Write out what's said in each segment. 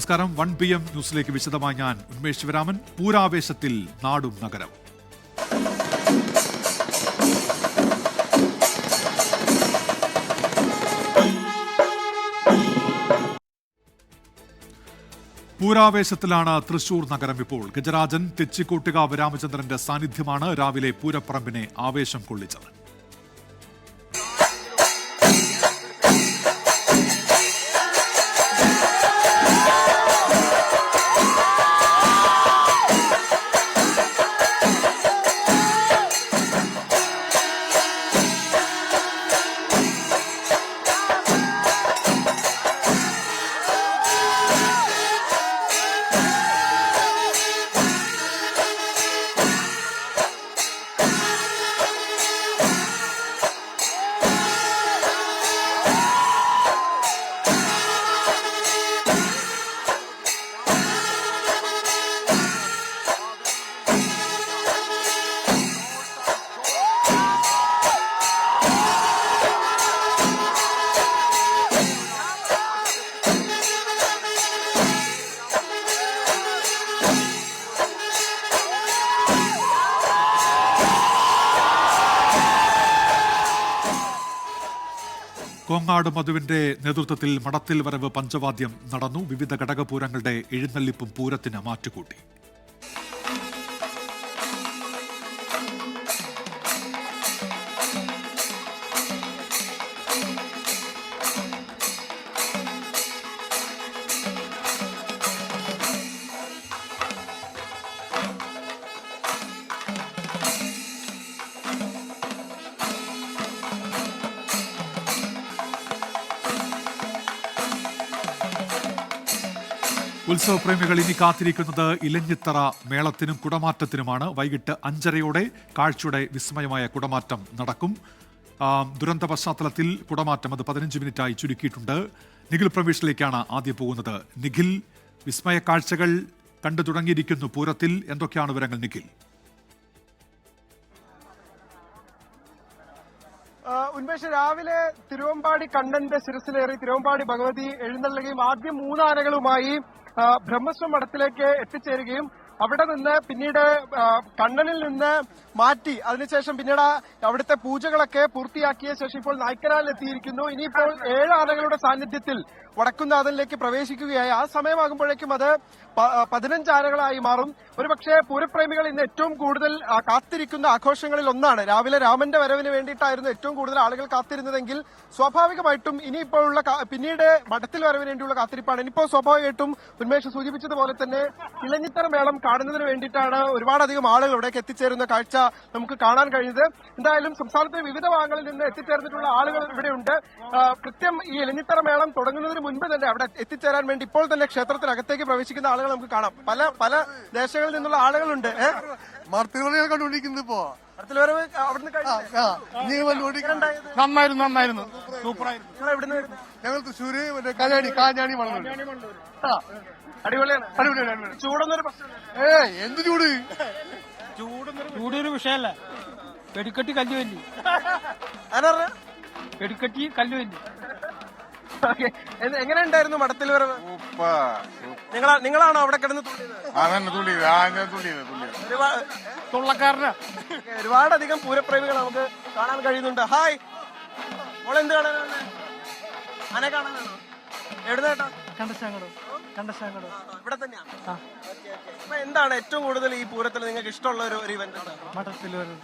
നമസ്കാരം. 1 PM ന്യൂസിലേക്ക് വിശദമായി ഞാൻ ഉന്മേഷ് ശിവരാമൻ. പൂരാവേശത്തിൽ നാടും നഗരവും. പൂരാവേശത്തിലാണ് തൃശൂർ നഗരം ഇപ്പോൾ. ഗജരാജൻ തെച്ചിക്കോട്ടുകാവ് രാമചന്ദ്രന്റെ സാന്നിധ്യമാണ് രാവിലെ പൂരപ്പറമ്പിനെ ആവേശം കൊള്ളിച്ചത്. കോങ്ങാട് മധുവിന്റെ നേതൃത്വത്തിൽ മടത്തിൽ വരവ് പഞ്ചവാദ്യം നടന്നു. വിവിധ ഘടകപൂരങ്ങളുടെ എഴുന്നള്ളിപ്പും പൂരത്തിന് മാറ്റുകൂട്ടി. ഉത്സവപ്രേമികൾ ഇനി കാത്തിരിക്കുന്നത് ഇലഞ്ഞിത്തറ മേളത്തിനും കുടമാറ്റത്തിനുമാണ്. വൈകിട്ട് 5:30 കാഴ്ചയുടെ വിസ്മയമായ കുടമാറ്റം നടക്കും. ദുരന്ത പശ്ചാത്തലത്തിൽ കുടമാറ്റം അത് 15 മിനിറ്റായി ചുരുക്കിയിട്ടുണ്ട്. നിഖിൽ പ്രവീഷിലേക്കാണ് ആദ്യം പോകുന്നത്. നിഖിൽ, വിസ്മയ കാഴ്ചകൾ കണ്ടു തുടങ്ങിയിരിക്കുന്നു പൂരത്തിൽ. എന്തൊക്കെയാണ് വിവരങ്ങൾ നിഖിൽ? ഉന്മേഷ്, രാവിലെ തിരുവമ്പാടി കണ്ണന്റെ ശിരസിലേറി തിരുവമ്പാടി ഭഗവതി എഴുന്നള്ളുകയും ആദ്യം 3 ആനകളുമായി ബ്രഹ്മസ്വം മഠത്തിലേക്ക് എത്തിച്ചേരുകയും അവിടെ നിന്ന് പിന്നീട് കണ്ണനിൽ നിന്ന് മാറ്റി അതിനുശേഷം പിന്നീട് അവിടുത്തെ പൂജകളൊക്കെ പൂർത്തിയാക്കിയ ശേഷം ഇപ്പോൾ നായ്ക്കനാലിൽ എത്തിയിരിക്കുന്നു. ഇനിയിപ്പോൾ 7 ആനകളുടെ സാന്നിധ്യത്തിൽ വടക്കുംനാഥനിലേക്ക് പ്രവേശിക്കുകയായി. ആ സമയമാകുമ്പോഴേക്കും അത് 15 ആനകളായി മാറും. ഒരുപക്ഷെ പൂരപ്രേമികൾ ഇന്ന് ഏറ്റവും കൂടുതൽ കാത്തിരിക്കുന്ന ആഘോഷങ്ങളിൽ ഒന്നാണ്. രാവിലെ രാമന്റെ വരവിന് വേണ്ടിയിട്ടായിരുന്നു ഏറ്റവും കൂടുതൽ ആളുകൾ കാത്തിരുന്നതെങ്കിൽ സ്വാഭാവികമായിട്ടും ഇനിയിപ്പോഴുള്ള പിന്നീട് മഠത്തിൽ വരവിന് വേണ്ടിയുള്ള കാത്തിരിപ്പാണ്. ഇനിയിപ്പോൾ സ്വാഭാവികമായിട്ടും ഉന്മേഷ് സൂചിപ്പിച്ചതുപോലെ തന്നെ ഇലഞ്ഞിത്തറ മേളം കാണുന്നതിന് വേണ്ടിയിട്ടാണ് ഒരുപാടധികം ആളുകൾ ഇവിടേക്ക് എത്തിച്ചേരുന്ന കാഴ്ച നമുക്ക് കാണാൻ കഴിയുന്നത്. എന്തായാലും സംസ്ഥാനത്തെ വിവിധ ഭാഗങ്ങളിൽ നിന്ന് എത്തിച്ചേർന്നിട്ടുള്ള ആളുകൾ ഇവിടെയുണ്ട്. കൃത്യം ഈ ഇലഞ്ഞിത്തറ മേളം തുടങ്ങുന്നതിന് മുൻപ് തന്നെ അവിടെ എത്തിച്ചേരാൻ വേണ്ടി ഇപ്പോൾ തന്നെ ക്ഷേത്രത്തിനകത്തേക്ക് പ്രവേശിക്കുന്ന ആളുകൾ നമുക്ക് കാണാം. പല ദേശങ്ങളിൽ നിന്നുള്ള ആളുകളുണ്ട്. കണ്ടുകൊണ്ടിരിക്കുന്നത് ഇപ്പോ നന്നായിരുന്നു, സൂപ്പറായിരുന്നു. ഞങ്ങൾ തൃശ്ശൂര് കാഞ്ഞാണി അടിപൊളിയാണ്. ചൂടൊന്നൊരു എന്ത് ചൂട്? ചൂടൊരു വിഷയമല്ല. വെടിക്കെട്ടി കല്ലുവല്ലി, വെടിക്കെട്ടി കല്ലുവല്ലി. എങ്ങനെ ഉണ്ടായിരുന്നു മഠത്തിൽ വരവ്? നിങ്ങളാണോ അവിടെ കിടന്ന് തുള്ളക്കാരനാ? ഒരുപാടധികം പൂരപ്രേമികൾ നമുക്ക് കാണാൻ കഴിയുന്നുണ്ട്. ഹായ്, മോളെന്ത് കാണാനാണ്? ആനെ കാണാനാണോ? എവിടുന്നേട്ടാ? കണ്ടശാങ്കടോ. ഇവിടെ തന്നെയാണ്. അപ്പൊ എന്താണ് ഏറ്റവും കൂടുതൽ ഈ പൂരത്തിൽ നിങ്ങൾക്ക് ഇഷ്ടമുള്ള ഒരു ഇവന്റ്? മഠത്തിൽ വരും.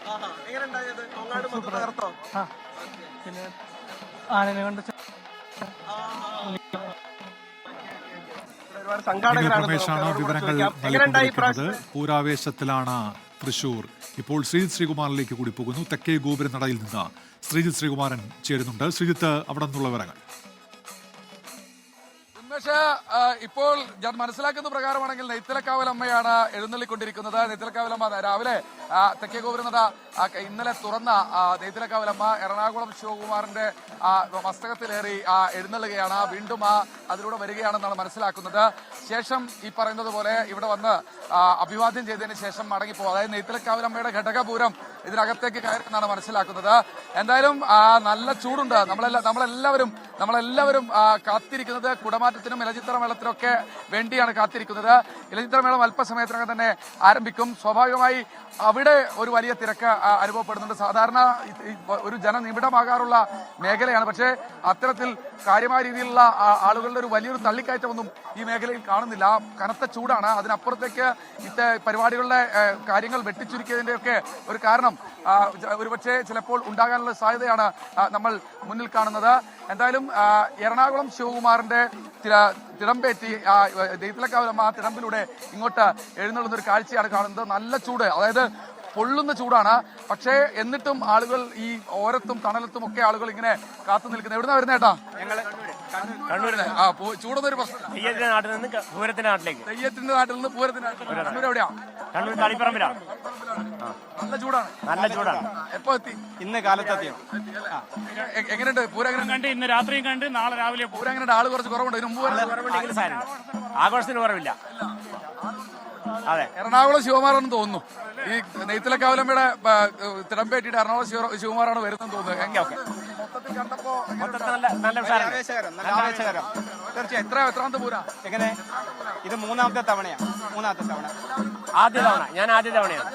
എങ്ങനെ ഉണ്ടായത്? കോങ്ങാട് മൊത്തം തകർത്തോ? പിന്നെ ആനനെ കണ്ട രമേശാണ് വിവരങ്ങൾ നൽകിക്കൊണ്ടിരിക്കുന്നത്. പൂരാവേശത്തിലാണ് തൃശൂർ. ഇപ്പോൾ ശ്രീജിത്ത് ശ്രീകുമാറിലേക്ക് കൂടി പോകുന്നു. തെക്കേ ഗോപുരനടയിൽ നിന്ന് ശ്രീജിത്ത് ശ്രീകുമാരൻ ചേരുന്നുണ്ട്. ശ്രീജിത്ത്, അവിടെ നിന്നുള്ള വിവരങ്ങൾ. ഇപ്പോൾ ഞാൻ മനസ്സിലാക്കുന്ന പ്രകാരമാണെങ്കിൽ നെയ്ത്തലക്കാവലമ്മയാണ് എഴുന്നള്ളിക്കൊണ്ടിരിക്കുന്നത്. നെയ്ത്തലക്കാവലമ്മ രാവിലെ തെക്കേ ഗോപുരനട ഇന്നലെ തുറന്ന നെയ്ത്തലക്കാവലമ്മ എറണാകുളം ശിവകുമാറിന്റെ മസ്തകത്തിലേറി എഴുന്നള്ളുകയാണ്. വീണ്ടും അതിലൂടെ വരികയാണെന്നാണ് മനസ്സിലാക്കുന്നത്. ശേഷം ഈ പറയുന്നത് പോലെ ഇവിടെ വന്ന് അഭിവാദ്യം ചെയ്തതിന് ശേഷം മടങ്ങിപ്പോകും. അതായത് നെയ്ത്തലക്കാവലമ്മയുടെ ഘടകപൂരം ഇതിനകത്തേക്ക് കയറുമെന്നാണ് മനസ്സിലാക്കുന്നത്. എന്തായാലും നല്ല ചൂടുണ്ട്. നമ്മളെല്ലാവരും നമ്മളെല്ലാവരും കാത്തിരിക്കുന്നത് കുടമാറ്റത്തിനും ഇലഞ്ഞിത്തറ മേളത്തിനൊക്കെ വേണ്ടിയാണ് കാത്തിരിക്കുന്നത്. ഇലഞ്ഞിത്തറ മേളം അല്പസമയത്തിനകം തന്നെ ആരംഭിക്കും. സ്വാഭാവികമായി അവിടെ ഒരു വലിയ തിരക്ക് അനുഭവപ്പെടുന്നുണ്ട്. സാധാരണ ഒരു ജനനിബിഡമാകാറുള്ള മേഖലയാണ്. പക്ഷേ അത്തരത്തിൽ കാര്യമായ രീതിയിലുള്ള ആളുകളുടെ ഒരു വലിയൊരു തള്ളിക്കയറ്റമൊന്നും ഈ മേഖലയിൽ കാണുന്നില്ല. കനത്ത ചൂടാണ്. അതിനപ്പുറത്തേക്ക് പരിപാടികളുടെ കാര്യങ്ങൾ വെട്ടിച്ചുരുക്കിയതിന്റെയൊക്കെ ഒരു കാരണം ഒരുപക്ഷെ ചിലപ്പോൾ ഉണ്ടാകാനുള്ള സാധ്യതയാണ് നമ്മൾ മുന്നിൽ കാണുന്നത്. എന്തായാലും എറണാകുളം ശിവകുമാറിന്റെ തിടമ്പേറ്റി നെയ്ത്തിലക്കാവിലമ്മ ആ തിടമ്പിലൂടെ ഇങ്ങോട്ട് എഴുന്നള്ളുന്ന ഒരു കാഴ്ചയാണ് കാണുന്നത്. നല്ല ചൂട്, അതായത് പൊള്ളുന്ന ചൂടാണ്. പക്ഷേ എന്നിട്ടും ആളുകൾ ഈ ഓരത്തും തണലത്തും ഒക്കെ ആളുകൾ ഇങ്ങനെ കാത്തു നിൽക്കുന്നത്. എവിടുന്നാ വരുന്നേട്ടാ? ചൂടൊന്നൊരു പ്രശ്നം. തെയ്യത്തിന്റെ നാട്ടിൽ നിന്ന് പൂരത്തിന്റെ നാട്ടിലേക്ക്. തെയ്യത്തിന്റെ നാട്ടിൽ നിന്ന് പൂരത്തിന്റെ നാട്ടിൽ. കണ്ണൂർ എവിടെയാ? കണ്ണൂർ തളിപ്പറമ്പിലാണ്. നല്ല ചൂടാണ്. നല്ല ചൂടാണ്. എപ്പോ എത്തി? ഇന്ന് കാലത്തെത്തി. എങ്ങനെയുണ്ട് പൂരം? കണ്ട് ഇന്ന് രാത്രിയും കണ്ട് നാളെ രാവിലെ പൂരം എങ്ങനെയുണ്ട്? ആള് കുറച്ച് കുറവുണ്ട്. ഇതിന് മുമ്പ് ആഘോഷത്തിന് കുറവില്ല. അതെ, എറണാകുളം ശിവകുമാറാണെന്ന് തോന്നുന്നു. ഈ നെയ്ത്തിലക്കാവിലമ്മയുടെ തിടമ്പേറ്റിയുടെ എറണാകുളം ശിവകുമാറാണ് വരുന്നെന്ന് തോന്നുന്നു. മൊത്തത്തിൽ കണ്ടപ്പോ നല്ല തീർച്ചയായും എത്രാമത്തെ പൂരാ? എങ്ങനെ ഇത് മൂന്നാമത്തെ തവണയാണ്. ആദ്യ തവണ ഞാൻ ആദ്യ തവണയാണ്.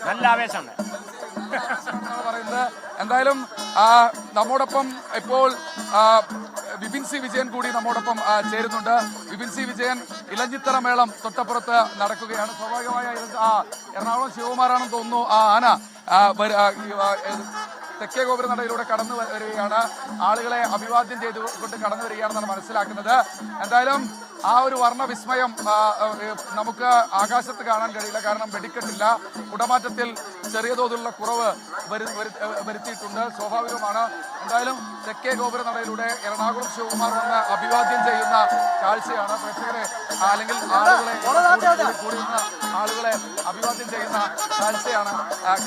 നല്ല ആവേശമുണ്ട് പറയുന്നത്. എന്തായാലും നമ്മോടൊപ്പം ഇപ്പോൾ വിപിൻ സി വിജയൻ കൂടി നമ്മോടൊപ്പം ചേരുന്നുണ്ട്. വിപിൻ സി വിജയൻ, ഇലഞ്ഞിത്തറ മേളം തൊട്ടപ്പുറത്ത് നടക്കുകയാണ്. സ്വാഭാവികമായ എറണാകുളം ശിവകുമാറാണെന്ന് തോന്നുന്നു. ആന തെക്കേ ഗോപുര നടയിലൂടെ കടന്നു വരികയാണ്. ആളുകളെ അഭിവാദ്യം ചെയ്തുകൊണ്ട് കടന്നു വരികയാണെന്നാണ് മനസ്സിലാക്കുന്നത്. എന്തായാലും ആ ഒരു വർണ്ണവിസ്മയം നമുക്ക് ആകാശത്ത് കാണാൻ കഴിയില്ല. കാരണം വെടിക്കെട്ടില്ല. കുടമാറ്റത്തിൽ ചെറിയ തോതിലുള്ള കുറവ് വരുത്തിയിട്ടുണ്ട്. സ്വാഭാവികമാണ്. എന്തായാലും തെക്കേ ഗോപുര നടയിലൂടെ എറണാകുളം ശിവകുമാർ വന്ന് അഭിവാദ്യം ചെയ്യുന്ന കാഴ്ചയാണ് പ്രേക്ഷകരെ അല്ലെങ്കിൽ ആളുകളെ അഭിവാദ്യം ചെയ്യുന്ന കാഴ്ചയാണ്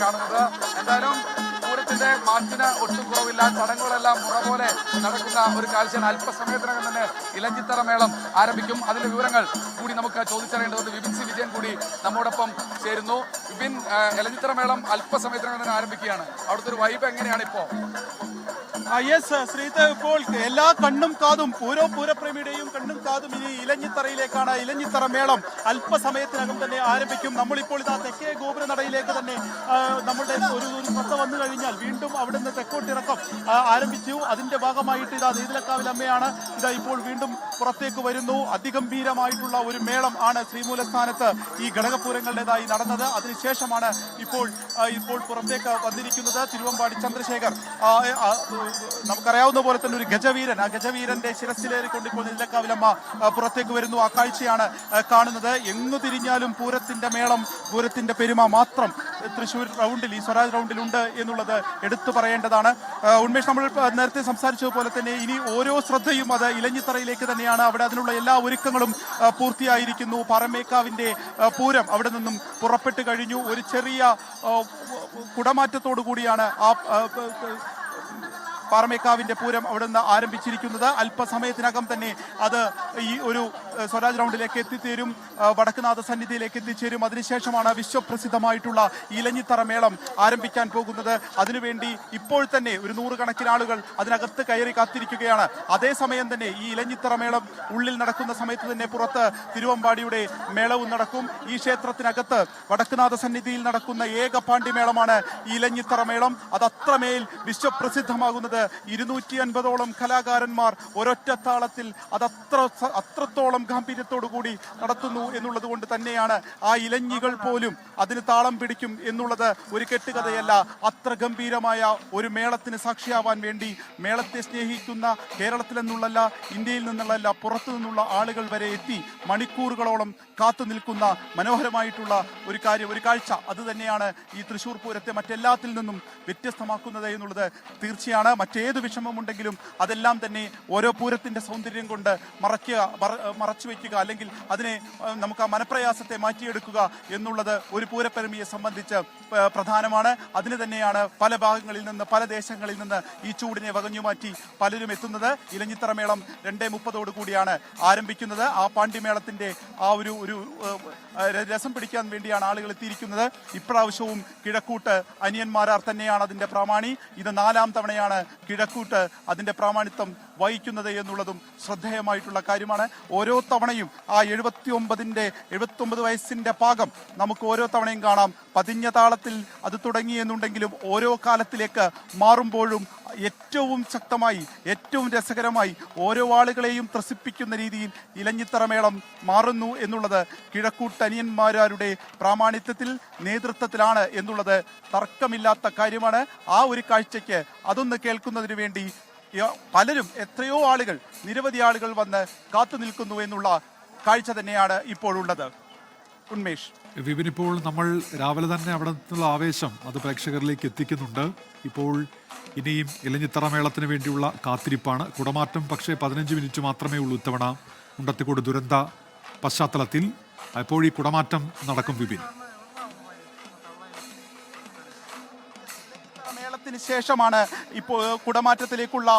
കാണുന്നത്. എന്തായാലും പൂരത്തിന്റെ മാറ്റിന് ഒട്ടും കുറവില്ല. ചടങ്ങുകളെല്ലാം മുറ പോലെ നടക്കുന്ന ഒരു കാഴ്ചയാണ്. അല്പസമയത്തിനകം തന്നെ ഇലഞ്ഞിത്തറ മേളം ആരംഭിക്കും. അതിന്റെ വിവരങ്ങൾ കൂടി നമുക്ക് ചോദിച്ചറിയേണ്ടതുണ്ട്. വിപിൻ സി വിജയൻ കൂടി നമ്മോടൊപ്പം ചേരുന്നു. വിപിൻ, ഇലഞ്ഞിത്തറ മേളം അല്പസമയത്തിനകം തന്നെ ആരംഭിക്കുകയാണ്. അവിടുത്തെ ഒരു വൈബ് എങ്ങനെയാണ് ഇപ്പോ? യെസ് ശ്രീത്ത്, ഇപ്പോൾ എല്ലാ കണ്ണും കാതും പൂരപ്രേമിയുടെയും കണ്ണും കാതും ഇനി ഇലഞ്ഞിത്തറയിലേക്കാണ്. ഇലഞ്ഞിത്തറ മേളം അല്പസമയത്തിനകം തന്നെ ആരംഭിക്കും. നമ്മളിപ്പോൾ ഇതാ തെക്കേ ഗോപുര നടയിലേക്ക് തന്നെ നമ്മുടെ ഒരു ശ്രദ്ധ വന്നു കഴിഞ്ഞാൽ വീണ്ടും അവിടുന്ന് തെക്കോട്ടിറക്കം ആരംഭിച്ചു. അതിന്റെ ഭാഗമായിട്ട് ഇതാ നെയ്തിലക്കാവിലമ്മയാണ് ഇതാ ഇപ്പോൾ വീണ്ടും പുറത്തേക്ക് വരുന്നു. അതിഗംഭീരമായിട്ടുള്ള ഒരു മേളം ആണ് ശ്രീമൂലസ്ഥാനത്ത് ഈ ഘടകപൂരങ്ങളുടേതായി നടന്നത്. അതിനുശേഷമാണ് ഇപ്പോൾ പുറത്തേക്ക് വന്നിരിക്കുന്നത് തിരുവമ്പാടി ചന്ദ്രശേഖർ. നമുക്കറിയാവുന്ന പോലെ തന്നെ ഒരു ഗജവീരൻ, ആ ഗജവീരന്റെ ശിരസിലേറിക്കൊണ്ട് ഇപ്പോൾ നെയ്തിലക്കാവിലമ്മ പുറത്തേക്ക് വരുന്നു. ആ കാഴ്ചയാണ് കാണുന്നത്. എങ്ങു തിരിഞ്ഞാലും പൂരത്തിന്റെ മേളം, പൂരത്തിന്റെ പെരുമ മാത്രം തൃശ്ശൂർ റൗണ്ടിൽ, ഈ സ്വരാജ് റൗണ്ടിൽ ഉണ്ട് എന്നുള്ളത് എടുത്തു പറയേണ്ടതാണ്. ഉന്മേഷ്, നമ്മൾ നേരത്തെ സംസാരിച്ചതുപോലെ തന്നെ ഇനി ഓരോ ശ്രദ്ധയും അത് ഇലഞ്ഞിത്തറയിലേക്ക് തന്നെയാണ്. അവിടെ അതിനുള്ള എല്ലാ ഒരുക്കങ്ങളും പൂർത്തിയായിരിക്കുന്നു. പാറമേക്കാവിന്റെ പൂരം അവിടെ നിന്നും പുറപ്പെട്ടു കഴിഞ്ഞു. ഒരു ചെറിയ കുടമാറ്റത്തോടു കൂടിയാണ് ആ പാറമേക്കാവിന്റെ പൂരം അവിടെ നിന്ന് ആരംഭിച്ചിരിക്കുന്നത്. അല്പസമയത്തിനകം തന്നെ അത് ഈ ഒരു സ്വരാജ് റൗണ്ടിലേക്ക് എത്തിച്ചേരും, വടക്കുനാഥ സന്നിധിയിലേക്ക് എത്തിച്ചേരും. അതിനുശേഷമാണ് വിശ്വപ്രസിദ്ധമായിട്ടുള്ള ഇലഞ്ഞിത്തറ മേളം ആരംഭിക്കാൻ പോകുന്നത്. അതിനുവേണ്ടി ഇപ്പോൾ തന്നെ ഒരു 100 കണക്കിന് ആളുകൾ അതിനകത്ത് കയറി കാത്തിരിക്കുകയാണ്. അതേസമയം തന്നെ ഈ ഇലഞ്ഞിത്തറ മേളം ഉള്ളിൽ നടക്കുന്ന സമയത്ത് തന്നെ പുറത്ത് തിരുവമ്പാടിയുടെ മേളവും നടക്കും. ഈ ക്ഷേത്രത്തിനകത്ത് വടക്കുനാഥ സന്നിധിയിൽ നടക്കുന്ന ഏക പാണ്ഡിമേളമാണ് ഈ ഇലഞ്ഞിത്തറ മേളം. അത് അത്രമേൽ വിശ്വപ്രസിദ്ധമാകുന്നത് 250ഓളം കലാകാരന്മാർ ഒരൊറ്റ താളത്തിൽ അത് അത്രത്തോളം ഗാംഭീര്യത്തോടു കൂടി നടത്തുന്നു എന്നുള്ളത് കൊണ്ട് തന്നെയാണ് ആ ഇലഞ്ഞികൾ പോലും അതിന് താളം പിടിക്കും എന്നുള്ളത് ഒരു കെട്ടുകഥയല്ല. അത്ര ഗംഭീരമായ ഒരു മേളത്തിന് സാക്ഷിയാവാൻ വേണ്ടി മേളത്തെ സ്നേഹിക്കുന്ന കേരളത്തിൽ നിന്നുള്ളല്ല, ഇന്ത്യയിൽ നിന്നുള്ളല്ല, പുറത്തു നിന്നുള്ള ആളുകൾ വരെ എത്തി മണിക്കൂറുകളോളം കാത്തു നിൽക്കുന്ന മനോഹരമായിട്ടുള്ള ഒരു കാഴ്ച അത് തന്നെയാണ് ഈ തൃശ്ശൂർ പൂരത്തെ മറ്റെല്ലാത്തിൽ നിന്നും വ്യത്യസ്തമാക്കുന്നത് എന്നുള്ളത് തീർച്ചയാണ്. മറ്റേത് വിഷമമുണ്ടെങ്കിലും അതെല്ലാം തന്നെ ഓരോ പൂരത്തിന്റെ സൗന്ദര്യം കൊണ്ട് മറയ്ക്കുക മറച്ചുവെക്കുക, അല്ലെങ്കിൽ അതിനെ നമുക്ക് ആ മനപ്രയാസത്തെ മാറ്റിയെടുക്കുക എന്നുള്ളത് ഒരു പൂരപ്പെരുമയെ സംബന്ധിച്ച് പ്രധാനമാണ്. അതിന് തന്നെയാണ് പല ഭാഗങ്ങളിൽ നിന്ന്, പല ദേശങ്ങളിൽ നിന്ന് ഈ ചൂടിനെ വകഞ്ഞുമാറ്റി പലരും എത്തുന്നത്. ഇലഞ്ഞിത്തറ മേളം 2:30 കൂടിയാണ് ആരംഭിക്കുന്നത്. ആ പാണ്ഡിമേളത്തിന്റെ ആ ഒരു രസം പിടിക്കാൻ വേണ്ടിയാണ് ആളുകൾ എത്തിയിരിക്കുന്നത്. ഇപ്രാവശ്യവും കിഴക്കൂട്ട് അനിയന്മാരാർ തന്നെയാണ് അതിന്റെ പ്രാമാണി. ഇത് 4ാം തവണയാണ് കിഴക്കൂട്ട് അതിന്റെ പ്രാമാണിത്വം വഹിക്കുന്നത് എന്നുള്ളതും ശ്രദ്ധേയമായിട്ടുള്ള കാര്യമാണ്. ഓരോ തവണയും ആ 79 വയസ്സിന്റെ പാകം നമുക്ക് ഓരോ തവണയും കാണാം. പതിഞ്ഞ താളത്തിൽ അത് തുടങ്ങി എന്നുണ്ടെങ്കിലും ഓരോ കാലത്തിലേക്ക് മാറുമ്പോഴും ഏറ്റവും ശക്തമായി, ഏറ്റവും രസകരമായി, ഓരോ ആളുകളെയും ത്രസിപ്പിക്കുന്ന രീതിയിൽ ഇലഞ്ഞിത്തറ മേളം മാറുന്നു എന്നുള്ളത് കിഴക്കൂട്ടനിയന്മാരുടെ പ്രാമാണിത്വത്തിൽ, നേതൃത്വത്തിലാണ് എന്നുള്ളത് തർക്കമില്ലാത്ത കാര്യമാണ്. ആ ഒരു കാഴ്ചയ്ക്ക് അതൊന്ന് കേൾക്കുന്നതിന് വേണ്ടി പലരും, എത്രയോ ആളുകൾ, നിരവധി ആളുകൾ വന്ന് കാത്തു നിൽക്കുന്നു എന്നുള്ള കാഴ്ച തന്നെയാണ് ഇപ്പോഴുള്ളത്. ഉന്മേഷ്. വിപിൻ, ഇപ്പോൾ നമ്മൾ രാവിലെ തന്നെ അവിടെ നിന്നുള്ള ആവേശം അത് പ്രേക്ഷകരിലേക്ക് എത്തിക്കുന്നുണ്ട്. ഇപ്പോൾ ഇനിയും ഇലഞ്ഞിത്തറ മേളത്തിന് വേണ്ടിയുള്ള കാത്തിരിപ്പാണ്. കുടമാറ്റം പക്ഷേ 15 മിനിറ്റ് മാത്രമേ ഉള്ളൂ ഇത്തവണ മുണ്ടത്തിക്കോട് ദുരന്ത പശ്ചാത്തലത്തിൽ. അപ്പോൾ ഈ കുടമാറ്റം നടക്കും വിപിൻ. മേളത്തിന് ശേഷമാണ് ഇപ്പോൾ കുടമാറ്റത്തിലേക്കുള്ള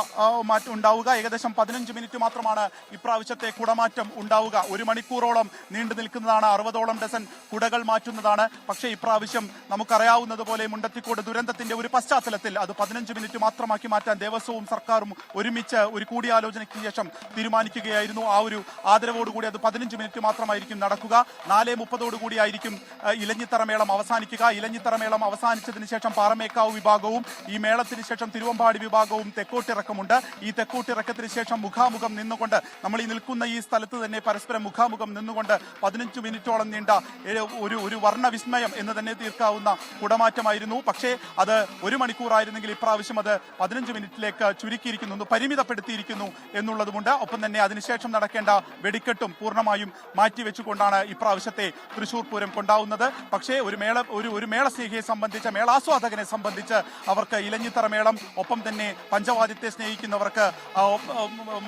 മാറ്റം ഉണ്ടാവുക. ഏകദേശം 15 മിനിറ്റ് മാത്രമാണ് ഇപ്രാവശ്യത്തെ കുടമാറ്റം ഉണ്ടാവുക. 1 മണിക്കൂറോളം നീണ്ടു നിൽക്കുന്നതാണ്. 60ഓളം ഡസൻ കുടകൾ മാറ്റുന്നതാണ്. പക്ഷേ ഇപ്രാവശ്യം നമുക്കറിയാവുന്നതുപോലെ മുണ്ടത്തിക്കോട് ദുരന്തത്തിന്റെ ഒരു പശ്ചാത്തലത്തിൽ അത് 15 മിനിറ്റ് മാത്രമാക്കി മാറ്റാൻ ദേവസ്വവും സർക്കാരും ഒരുമിച്ച് ഒരു കൂടിയാലോചനയ്ക്ക് ശേഷം തീരുമാനിക്കുകയായിരുന്നു. ആ ഒരു ആദരവോടുകൂടി അത് 15 മിനിറ്റ് മാത്രമായിരിക്കും നടക്കുക. 4:30 കൂടിയായിരിക്കും ഇലഞ്ഞിത്തറ മേളം അവസാനിക്കുക. ഇലഞ്ഞിത്തറ മേളം അവസാനിച്ചതിന് ശേഷം പാറമേക്കാവ് വിഭാഗവും ഈ മേളത്തിന് ശേഷം തിരുവമ്പാടി വിഭാഗവും തെക്കോട്ടിറക്കമുണ്ട്. ഈ തെക്കോട്ടിറക്കത്തിന് ശേഷം മുഖാമുഖം നിന്നുകൊണ്ട്, നമ്മൾ ഈ നിൽക്കുന്ന ഈ സ്ഥലത്ത് തന്നെ പരസ്പരം മുഖാമുഖം നിന്നുകൊണ്ട് 15 മിനിറ്റോളം നീണ്ട ഒരു വർണ്ണവിസ്മയം എന്ന് തന്നെ തീർക്കാവുന്ന കുടമാറ്റമായിരുന്നു. പക്ഷേ അത് 1 മണിക്കൂറായിരുന്നെങ്കിൽ ഇപ്രാവശ്യം അത് 15 മിനിറ്റിലേക്ക് ചുരുക്കിയിരിക്കുന്നു, പരിമിതപ്പെടുത്തിയിരിക്കുന്നു എന്നുള്ളതുമുണ്ട്. ഒപ്പം തന്നെ അതിനുശേഷം നടക്കേണ്ട വെടിക്കെട്ടും പൂർണ്ണമായും മാറ്റിവെച്ചുകൊണ്ടാണ് ഇപ്രാവശ്യത്തെ തൃശൂർ പൂരം കൊണ്ടാവുന്നത്. പക്ഷേ ഒരു മേളസ്നേഹിയെ സംബന്ധിച്ച്, മേളാസ്വാദകനെ സംബന്ധിച്ച് അവർക്ക് ഇലഞ്ഞിത്തറ മേളം, ഒപ്പം തന്നെ പഞ്ചവാദ്യത്തെ സ്നേഹിക്കുന്നവർക്ക്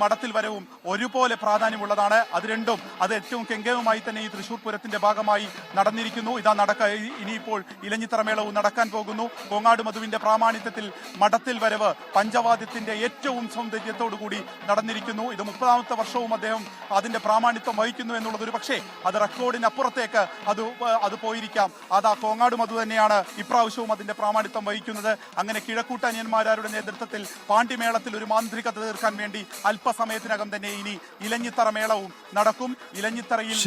മടത്തിൽ വരവും ഒരുപോലെ പ്രാധാന്യമുള്ളതാണ്. അത് രണ്ടും അത് ഏറ്റവും കെങ്കേവുമായി തന്നെ ഈ തൃശൂർ പൂരത്തിന്റെ ഭാഗമായി നടന്നിരിക്കുന്നു. ഇനിയിപ്പോൾ ഇലഞ്ഞിത്തറ മേളവും നടക്കാൻ പോകുന്നു. കോങ്ങാട് മധുവിന്റെ പ്രാമാണിത്വത്തിൽ മടത്തിൽ വരവ് പഞ്ചവാദ്യത്തിന്റെ ഏറ്റവും സൗന്ദര്യത്തോടു കൂടി നടന്നിരിക്കുന്നു. ഇത് 30ാമത്തെ വർഷവും അദ്ദേഹം അതിന്റെ പ്രാമാണിത്വം വഹിക്കുന്നു എന്നുള്ളത് ഒരു പക്ഷേ അത് റെക്കോർഡിനപ്പുറത്തേക്ക് അത് പോയിരിക്കാം. അത് ആ കോങ്ങാട് മധു തന്നെയാണ് ഇപ്രാവശ്യവും അതിന്റെ പ്രാമാണിത്വം വഹിക്കുന്നത്. അങ്ങനെ കിഴക്കൂട്ടനിയന്മാരുടെ നേതൃത്വത്തിൽ പാണ്ഡിമേളത്തിൽ ഒരു മാന്ത്രികത തീർക്കാൻ വേണ്ടി അല്പസമയത്തിനകം തന്നെ ഇനി ഇലഞ്ഞിത്തറ മേളവും നടക്കും. ഇലഞ്ഞിത്തറയിൽ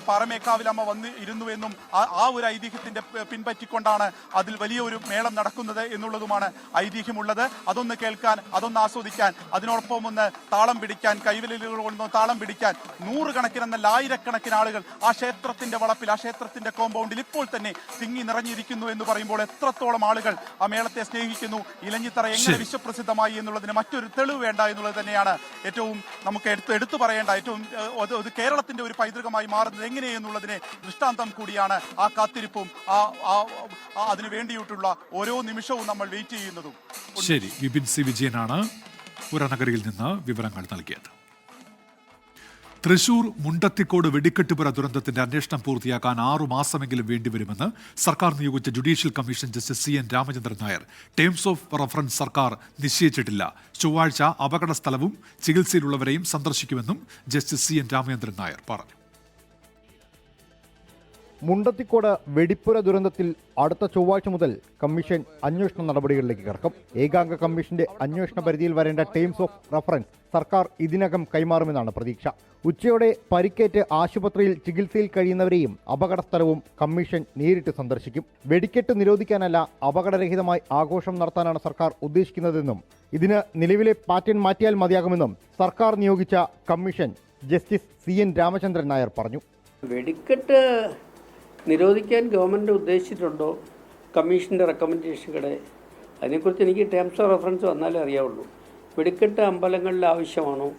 പാറമേക്കാവിലമ്മ വന്ന് ഇരുന്നുവെന്നും ആ ഒരു ഐതിഹ്യത്തിന്റെ പിൻപറ്റിക്കൊണ്ടാണ് അതിൽ വലിയൊരു മേളം നടക്കുന്നത് എന്നുള്ളതുമാണ് ഐതിഹ്യമുള്ളത്. അതൊന്ന് കേൾക്കാൻ, അതൊന്ന് ആസ്വദിക്കാൻ, അതിനോടൊപ്പം ഒന്ന് താളം പിടിക്കാൻ, കൈവലിലുകൾ കൊണ്ട് താളം പിടിക്കാൻ നൂറുകണക്കിനെന്നല്ല ആയിരക്കണക്കിന് ആളുകൾ ആ ക്ഷേത്രത്തിന്റെ വളപ്പിൽ, ആ ക്ഷേത്രത്തിന്റെ കോമ്പൗണ്ടിൽ ഇപ്പോൾ തന്നെ തിങ്ങി നിറഞ്ഞിരിക്കുന്നു എന്ന് പറയുമ്പോൾ എത്രത്തോളം ആളുകൾ ആ മേളത്തെ സ്നേഹിക്കുന്നു, ഇലഞ്ഞിത്തറ എങ്ങനെ വിശ്വപ്രസിദ്ധമായി എന്നുള്ളതിന് മറ്റൊരു തെളിവ് വേണ്ട എന്നുള്ളത് തന്നെയാണ് ഏറ്റവും നമുക്ക് എടുത്തു പറയേണ്ട, ഏറ്റവും കേരളത്തിന്റെ ഒരു പൈതൃകമായി മാറുന്നത് എങ്ങനെയെന്നുള്ളതിനെ ദൃഷ്ടാന്തം കൂടിയാണ് ആ കാത്തിരിപ്പും അതിനു വേണ്ടിയിട്ടുള്ള ഓരോ നിമിഷവും നമ്മൾ വെയിറ്റ് ചെയ്യുന്നതും. ശരി, വിപിൻ സി വിജയനാണ് പുരനഗരിയിൽ നിന്ന് വിവരങ്ങൾ നൽകിയത്. തൃശൂർ മുണ്ടത്തിക്കോട് വെടിക്കെട്ടുപുര ദുരന്തത്തിന്റെ അന്വേഷണം പൂർത്തിയാക്കാൻ 6 മാസമെങ്കിലും വേണ്ടിവരുമെന്ന് സർക്കാർ നിയോഗിച്ച judicial commission justice CN Ramachandran Nair. Terms of reference സർക്കാർ നിശ്ചയിച്ചിട്ടില്ല. ചൊവ്വാഴ്ച അപകട സ്ഥലവും ചികിത്സയിലുള്ളവരെയും സന്ദർശിക്കുമെന്നും ജസ്റ്റിസ് CN രാമചന്ദ്രൻ നായർ പറഞ്ഞു. മുണ്ടത്തിക്കോട് വെടിപ്പുര ദുരന്തത്തിൽ അടുത്ത ചൊവ്വാഴ്ച മുതൽ കമ്മീഷൻ അന്വേഷണ നടപടികളിലേക്ക് കടക്കും. ഏകാംഗ കമ്മീഷന്റെ അന്വേഷണ പരിധിയിൽ വരേണ്ട ടേംസ് ഓഫ് റഫറൻസ് സർക്കാർ ഇതിനകം കൈമാറുമെന്നാണ് പ്രതീക്ഷ. ഉച്ചയോടെ പരിക്കേറ്റ് ആശുപത്രിയിൽ ചികിത്സയിൽ കഴിയുന്നവരെയും അപകട സ്ഥലവും കമ്മീഷൻ നേരിട്ട് സന്ദർശിക്കും. വെടിക്കെട്ട് നിരോധിക്കാനല്ല, അപകടരഹിതമായി ആഘോഷം നടത്താനാണ് സർക്കാർ ഉദ്ദേശിക്കുന്നതെന്നും ഇതിന് നിലവിലെ പാറ്റേൺ മാറ്റിയാൽ മതിയാകുമെന്നും സർക്കാർ നിയോഗിച്ച commission justice CN Ramachandran Nair പറഞ്ഞു. വെടിക്കെട്ട് നിരോധിക്കാൻ ഗവൺമെൻറ് ഉദ്ദേശിച്ചിട്ടുണ്ടോ? കമ്മീഷൻ്റെ റെക്കമെൻഡേഷനുകളെ അതിനെക്കുറിച്ച് എനിക്ക് ടേംസ് ഓഫ് റെഫറൻസ് വന്നാലേ അറിയാവുള്ളൂ. വെടിക്കെട്ട് അമ്പലങ്ങളിൽ ആവശ്യമാണോ,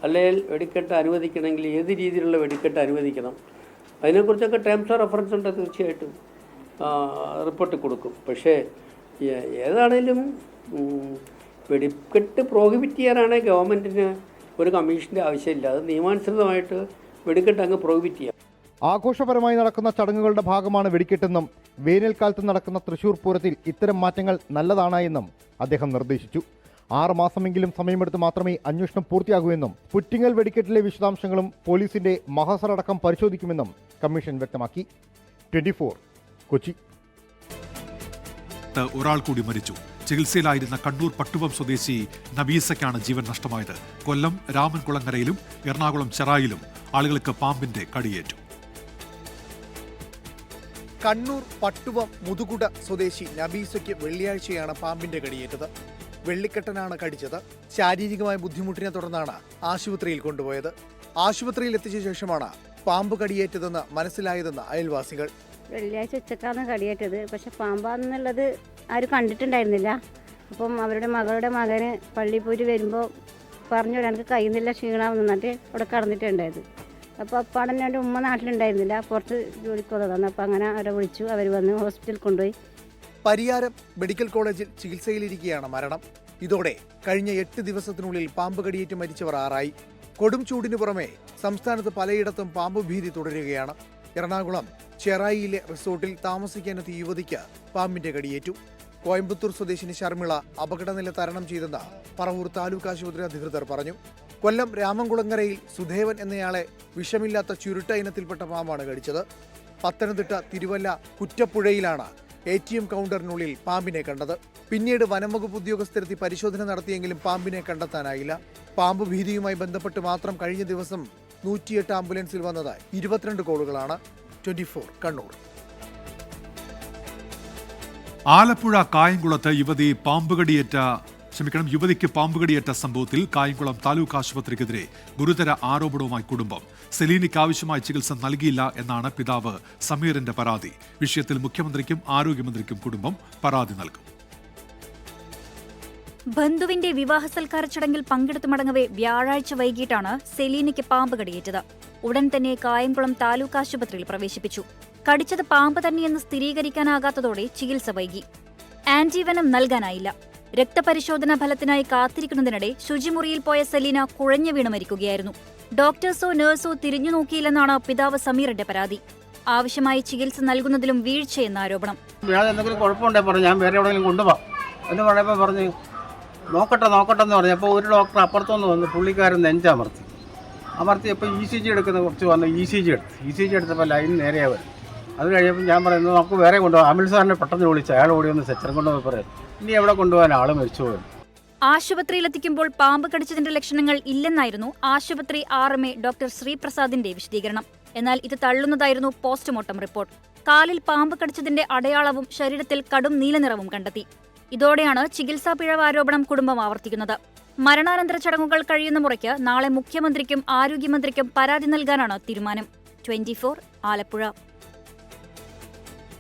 അല്ലെങ്കിൽ വെടിക്കെട്ട് അനുവദിക്കണമെങ്കിൽ ഏത് രീതിയിലുള്ള വെടിക്കെട്ട് അനുവദിക്കണം, അതിനെക്കുറിച്ചൊക്കെ ടേംസ് ഓഫ് റെഫറൻസ് ഉണ്ട്, തീർച്ചയായിട്ടും റിപ്പോർട്ട് കൊടുക്കും. പക്ഷേ ഏതാണേലും വെടിക്കെട്ട് പ്രോഹിബിറ്റ് ചെയ്യാനാണ് ഗവൺമെൻറ്റിന് ഒരു കമ്മീഷൻ്റെ ആവശ്യമില്ല. അത് നിയമാനുസൃതമായിട്ട് വെടിക്കെട്ട് അങ്ങ് പ്രോഹിബിറ്റ് ചെയ്യാം. ആഘോഷപരമായി നടക്കുന്ന ചടങ്ങുകളുടെ ഭാഗമാണ് വെടിക്കെട്ടെന്നും വേനൽക്കാലത്ത് നടക്കുന്ന തൃശൂർ പൂരത്തിൽ ഇത്തരം മാറ്റങ്ങൾ നല്ലതാണ് എന്നും അദ്ദേഹം നിർദ്ദേശിച്ചു. 6 മാസമെങ്കിലും സമയമെടുത്ത് മാത്രമേ അന്വേഷണം പൂർത്തിയാകൂ എന്നും പുറ്റിങ്ങൽ വെടിക്കെട്ടിലെ വിശദാംശങ്ങളും പോലീസിന്റെ മഹസറടക്കം പരിശോധിക്കുമെന്നും കമ്മീഷൻ വ്യക്തമാക്കി. 24 കൊച്ചി. ഒരാൾ കൂടി മരിച്ചു. ചികിത്സയിലായിരുന്ന കണ്ണൂർ പട്ടുവം സ്വദേശി നബീസയ്ക്കാണ് ജീവൻ നഷ്ടമായത്. കൊല്ലം രാമൻകുളങ്ങരയിലും എറണാകുളം ചെറായിലും ആളുകൾക്ക് പാമ്പിന്റെ കടിയേറ്റു. കണ്ണൂർ പട്ടുവം മുതുകുട സ്വദേശി നബീസയ്ക്ക് വെള്ളിയാഴ്ചയാണ് പാമ്പിന്റെ കടിയേറ്റത്. വെള്ളിക്കെട്ടനാണ് കടിച്ചത്. ശാരീരികമായ ബുദ്ധിമുട്ടിനെ തുടർന്നാണ് ആശുപത്രിയിൽ കൊണ്ടുപോയത്. ആശുപത്രിയിൽ എത്തിച്ച ശേഷമാണ് പാമ്പ് കടിയേറ്റതെന്ന് മനസ്സിലായതെന്ന് അയൽവാസികൾ. വെള്ളിയാഴ്ച ഉച്ചക്കാണ് കടിയേറ്റത്. പക്ഷെ പാമ്പാന്നുള്ളത് ആരും കണ്ടിട്ടുണ്ടായിരുന്നില്ല. അപ്പം അവരുടെ മകളുടെ മകന് പള്ളിയിൽ പോയിട്ട് വരുമ്പോൾ പറഞ്ഞു, എനിക്ക് കഴിയുന്നില്ല, ക്ഷീണാവുന്ന എന്നിട്ട് അവിടെ കടന്നിട്ടുണ്ടായത്. അപ്പോൾ അപ്പാടൻ എൻ്റെ ഉമ്മ നാട്ടിലുണ്ടായിരുന്നില്ല, പുറത്ത് ജോലിക്ക് വന്നതാണ്. അപ്പോൾ അങ്ങനെ അവരെ വിളിച്ചു, അവർ വന്ന് ഹോസ്പിറ്റലിൽ കൊണ്ടുപോയി. പരിയാരം മെഡിക്കൽ കോളേജിൽ ചികിത്സയിലിരിക്കെയാണ് മരണം. ഇതോടെ കഴിഞ്ഞ 8 ദിവസത്തിനുള്ളിൽ പാമ്പ് കടിയേറ്റ് മരിച്ചവർ 6 ആയി. കൊടും ചൂടിനു പുറമെ സംസ്ഥാനത്ത് പലയിടത്തും പാമ്പ് ഭീതി തുടരുകയാണ്. എറണാകുളം ചെറായിയിലെ റിസോർട്ടിൽ താമസിക്കാനെത്തിയ യുവതിക്ക് പാമ്പിന്റെ കടിയേറ്റു. കോയമ്പത്തൂർ സ്വദേശിനി ശർമിള അപകടനില തരണം ചെയ്തെന്ന് പറവൂർ താലൂക്ക് ആശുപത്രി അധികൃതർ പറഞ്ഞു. കൊല്ലം രാമൻകുളങ്ങരയിൽ സുധേവൻ എന്നയാളെ വിഷമില്ലാത്ത ചുരുട്ട ഇനത്തിൽപ്പെട്ട പാമ്പാണ് കടിച്ചത്. പത്തനംതിട്ട തിരുവല്ല കുറ്റപ്പുഴയിലാണ് ATM കൗണ്ടറിനുള്ളിൽ പാമ്പിനെ കണ്ടത്. പിന്നീട് വനംവകുപ്പ് ഉദ്യോഗസ്ഥരെത്തി പരിശോധന നടത്തിയെങ്കിലും പാമ്പിനെ കണ്ടെത്താനായില്ല. പാമ്പ് ഭീതിയുമായി ബന്ധപ്പെട്ട് മാത്രം കഴിഞ്ഞ ദിവസം 108 ആംബുലൻസിൽ വന്നത് 22 കോളുകളാണ്. 24 കണ്ണൂർ. ആലപ്പുഴ കായംകുളത്ത് യുവതിക്ക് പാമ്പുകടിയേറ്റ സംഭവത്തിൽ കായംകുളം താലൂക്ക് ആശുപത്രിക്കെതിരെ ഗുരുതര ആരോപണവുമായി കുടുംബം. സെലീനയ്ക്ക് ആവശ്യമായ ചികിത്സ നൽകിയില്ല എന്നാണ് പിതാവ് സമീറിന്റെ പരാതി. വിഷയത്തിൽ മുഖ്യമന്ത്രിക്കും ആരോഗ്യമന്ത്രിക്കും കുടുംബം പരാതി നൽകും. ബന്ധുവിന്റെ വിവാഹ സൽക്കാര ചടങ്ങിൽ പങ്കെടുത്തു മടങ്ങവേ വ്യാഴാഴ്ച വൈകിട്ടാണ് സെലീനയ്ക്ക് പാമ്പ് കടിയേറ്റത്. ഉടൻ തന്നെ കായംകുളം താലൂക്ക് ആശുപത്രിയിൽ പ്രവേശിപ്പിച്ചു. കടിച്ചത് പാമ്പ് തന്നെയെന്ന് സ്ഥിരീകരിക്കാനാകാത്തതോടെ ചികിത്സ വൈകി. ആന്റിവെനം നൽകാനായില്ല. രക്തപരിശോധനാ ഫലത്തിനായി കാത്തിരിക്കുന്നതിനിടെ ശുചിമുറിയിൽ പോയ സെലീന കുഴഞ്ഞു വീണ് മരിക്കുകയായിരുന്നു. ഡോക്ടേഴ്സോ നഴ്സോ തിരിഞ്ഞു നോക്കിയില്ലെന്നാണ് പിതാവ് സമീറിന്റെ പരാതി. ആവശ്യമായ ചികിത്സ നൽകുന്നതിലും വീഴ്ചയെന്ന ആരോപണം. എന്തെങ്കിലും കുഴപ്പമുണ്ടെങ്കിൽ പറഞ്ഞു, ഞാൻ വേറെ എവിടെയെങ്കിലും കൊണ്ടുപോകാം എന്ന് പറയുമ്പോൾ പറഞ്ഞു നോക്കട്ടെ എന്ന് പറഞ്ഞപ്പോൾ ഒരു ഡോക്ടർ അപ്പുറത്തുനിന്ന് വന്ന് പുള്ളിക്കാരൻ അമർത്തിയപ്പോൾ ECG എടുക്കുന്ന കുറച്ച് വന്ന് ECG എടുത്തപ്പോൾ ലൈൻ നേരെയാ വരും. അത് കഴിയുമ്പോൾ ഞാൻ പറയുന്നത് നമുക്ക് വേറെ കൊണ്ടുപോകാം. ആംബുലൻസ് സാറിനെ പെട്ടെന്ന് വിളിച്ച് അയാൾ ഓടി വന്ന് സെച്ചറും കൊണ്ടുപോയി പറയും ഇനി എവിടെ കൊണ്ടുപോകാൻ, ആൾ മരിച്ചു പോയത്. ആശുപത്രിയിലെത്തിക്കുമ്പോൾ പാമ്പ് കടിച്ചതിന്റെ ലക്ഷണങ്ങൾ ഇല്ലെന്നായിരുന്നു ആശുപത്രി RMA ഡോക്ടർ ശ്രീപ്രസാദിന്റെ വിശദീകരണം. എന്നാൽ ഇത് തള്ളുന്നതായിരുന്നു പോസ്റ്റ്മോർട്ടം റിപ്പോർട്ട്. കാലിൽ പാമ്പ് കടിച്ചതിന്റെ അടയാളവും ശരീരത്തിൽ കടും നീലനിറവും കണ്ടെത്തി. ഇതോടെയാണ് ചികിത്സാ പിഴവ് ആരോപണം കുടുംബം ആവർത്തിക്കുന്നത്. മരണാനന്തര ചടങ്ങുകൾ കഴിയുന്ന മുറയ്ക്ക് നാളെ മുഖ്യമന്ത്രിക്കും ആരോഗ്യമന്ത്രിക്കും പരാതി നൽകാനാണ് തീരുമാനം. 24 ആലപ്പുഴ.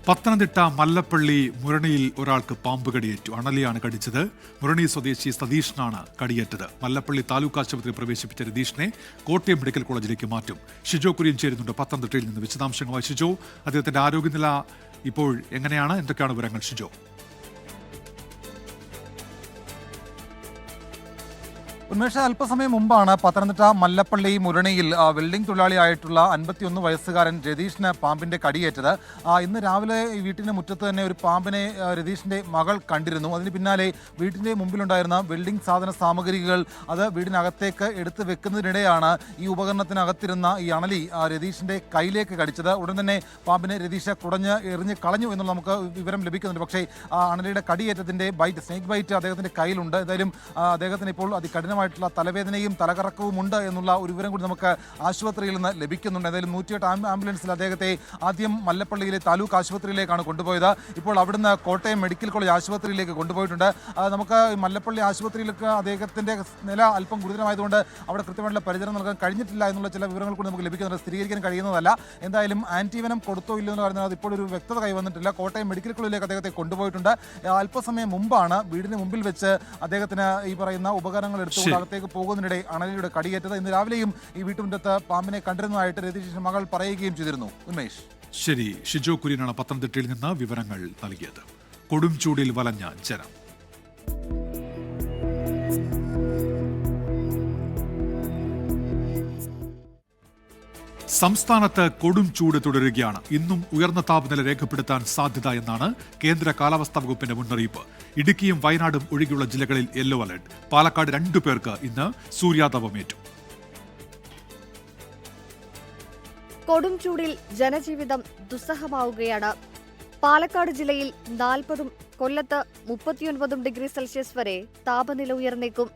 പത്തനംതിട്ട മല്ലപ്പള്ളി മുരണിയിൽ ഒരാൾക്ക് പാമ്പ് കടിയേറ്റു. അണലിയാണ് കടിച്ചത്. മുരണി സ്വദേശി സതീഷിനാണ് കടിയേറ്റത്. മല്ലപ്പള്ളി താലൂക്ക് ആശുപത്രി പ്രവേശിപ്പിച്ച രതീഷിനെ കോട്ടയം മെഡിക്കൽ കോളേജിലേക്ക് മാറ്റും. ഷിജോ കുര്യൻ ചേരുന്നുണ്ട് പത്തനംതിട്ടയിൽ നിന്ന്. വിശദാംശങ്ങളുമായി ഷിജോ, അദ്ദേഹത്തിന്റെ ആരോഗ്യനില ഇപ്പോൾ എങ്ങനെയാണ്, എന്തൊക്കെയാണ് വിവരങ്ങൾ ഷിജോ? ഉന്മേഷ, അല്പസമയം മുമ്പാണ് പത്തനംതിട്ട മല്ലപ്പള്ളി മുരണിയിൽ വെൽഡിംഗ് തൊഴിലാളിയായിട്ടുള്ള 51 വയസ്സുകാരൻ രതീഷിന് പാമ്പിന്റെ കടിയേറ്റത്. ഇന്ന് രാവിലെ ഈ വീട്ടിന് മുറ്റത്ത് തന്നെ ഒരു പാമ്പിനെ രതീഷിന്റെ മകൾ കണ്ടിരുന്നു. അതിന് പിന്നാലെ വീട്ടിന്റെ മുമ്പിലുണ്ടായിരുന്ന വെൽഡിംഗ് സാധന സാമഗ്രികൾ അത് വീടിനകത്തേക്ക് എടുത്ത് വെക്കുന്നതിനിടെയാണ് ഈ ഉപകരണത്തിനകത്തിരുന്ന ഈ അണലി രതീഷിന്റെ കയ്യിലേക്ക് കടിച്ചത്. ഉടൻ തന്നെ പാമ്പിനെ രതീഷ് കുടഞ്ഞ് എറിഞ്ഞ് കളഞ്ഞു എന്നുള്ള നമുക്ക് വിവരം ലഭിക്കുന്നുണ്ട്. പക്ഷേ അണലിയുടെ കടിയേറ്റത്തിന്റെ സ്നേക്ക് ബൈറ്റ് അദ്ദേഹത്തിന്റെ കയ്യിലുണ്ട്. എന്തായാലും അദ്ദേഹത്തിന് ഇപ്പോൾ അതികഠിനമായിട്ടുള്ള തലവേദനയും തലകറക്കവും ഉണ്ട് എന്നുള്ള ഒരു വിവരം കൂടി നമുക്ക് ആശുപത്രിയിൽ നിന്ന് ലഭിക്കുന്നുണ്ട്. എന്തായാലും 108 ആംബുലൻസിൽ അദ്ദേഹത്തെ ആദ്യം മല്ലപ്പള്ളിയിലെ താലൂക്ക് ആശുപത്രിയിലേക്കാണ് കൊണ്ടുപോയത്. ഇപ്പോൾ അവിടുന്ന് കോട്ടയം മെഡിക്കൽ കോളേജ് ആശുപത്രിയിലേക്ക് കൊണ്ടുപോയിട്ടുണ്ട്. നമുക്ക് മല്ലപ്പള്ളി ആശുപത്രിയിലേക്ക് അദ്ദേഹത്തിന്റെ നില അല്പം ഗുരുതരമായതുകൊണ്ട് അവിടെ കൃത്യമായിട്ടുള്ള പരിചരണം നൽകാൻ കഴിഞ്ഞിട്ടില്ല എന്നുള്ള ചില വിവരങ്ങൾ കൂടി നമുക്ക് ലഭിക്കുന്നുണ്ട്. സ്ഥിരീകരിക്കാൻ കഴിയുന്നതല്ല. എന്തായാലും ആന്റിവെനം കൊടുത്തോ ഇല്ലെന്ന് പറയുന്നത് അത് ഇപ്പോൾ ഒരു വ്യക്തത കൈവന്നിട്ടില്ല. കോട്ടയം മെഡിക്കൽ കോളേജിലേക്ക് അദ്ദേഹത്തെ കൊണ്ടുപോയിട്ടുണ്ട്. അല്പസമയം മുമ്പാണ് വീടിന് മുമ്പിൽ വെച്ച് അദ്ദേഹത്തിന് ഈ പറയുന്ന ഉപകരണങ്ങൾ എടുത്തുകൊണ്ട് അകത്തേക്ക് പോകുന്നതിനിടെ അണലിയുടെ കടിയേറ്റത്. ഇന്ന് രാവിലെയും ഈ വീട്ടുമുറ്റത്ത് പാമ്പിനെ കണ്ടിരുന്നതായിട്ട് രതീഷിന്റെ മകൾ പറയുകയും ചെയ്തിരുന്നു. ഉന്മേഷ്, ശരി. ഷിജോ കുര്യനാണ് പത്തനംതിട്ടയിൽ നിന്ന് വിവരങ്ങൾ നൽകിയത്. കൊടും ചൂടിൽ വലഞ്ഞ ജനം. സംസ്ഥാനത്ത് കൊടും ചൂട് തുടരുകയാണ്. ഇന്നും ഉയർന്ന താപനില രേഖപ്പെടുത്താൻ സാധ്യത എന്നാണ് കേന്ദ്ര കാലാവസ്ഥാ വകുപ്പിന്റെ മുന്നറിയിപ്പ്. ഇടുക്കിയും വയനാടും ഒഴികെയുള്ള ജില്ലകളിൽ യെല്ലോ അലർട്ട്. പാലക്കാട് 2 പേർക്ക് ഇന്ന് സൂര്യാതപമേറ്റു. കൊടും ചൂടിൽ ജനജീവിതം ദുസ്സഹമാവുകയാണ്. പാലക്കാട് ജില്ലയിൽ 40ഉം കൊല്ലത്ത് 39 ഡിഗ്രി സെൽഷ്യസ് വരെ താപനില ഉയർന്നേക്കും.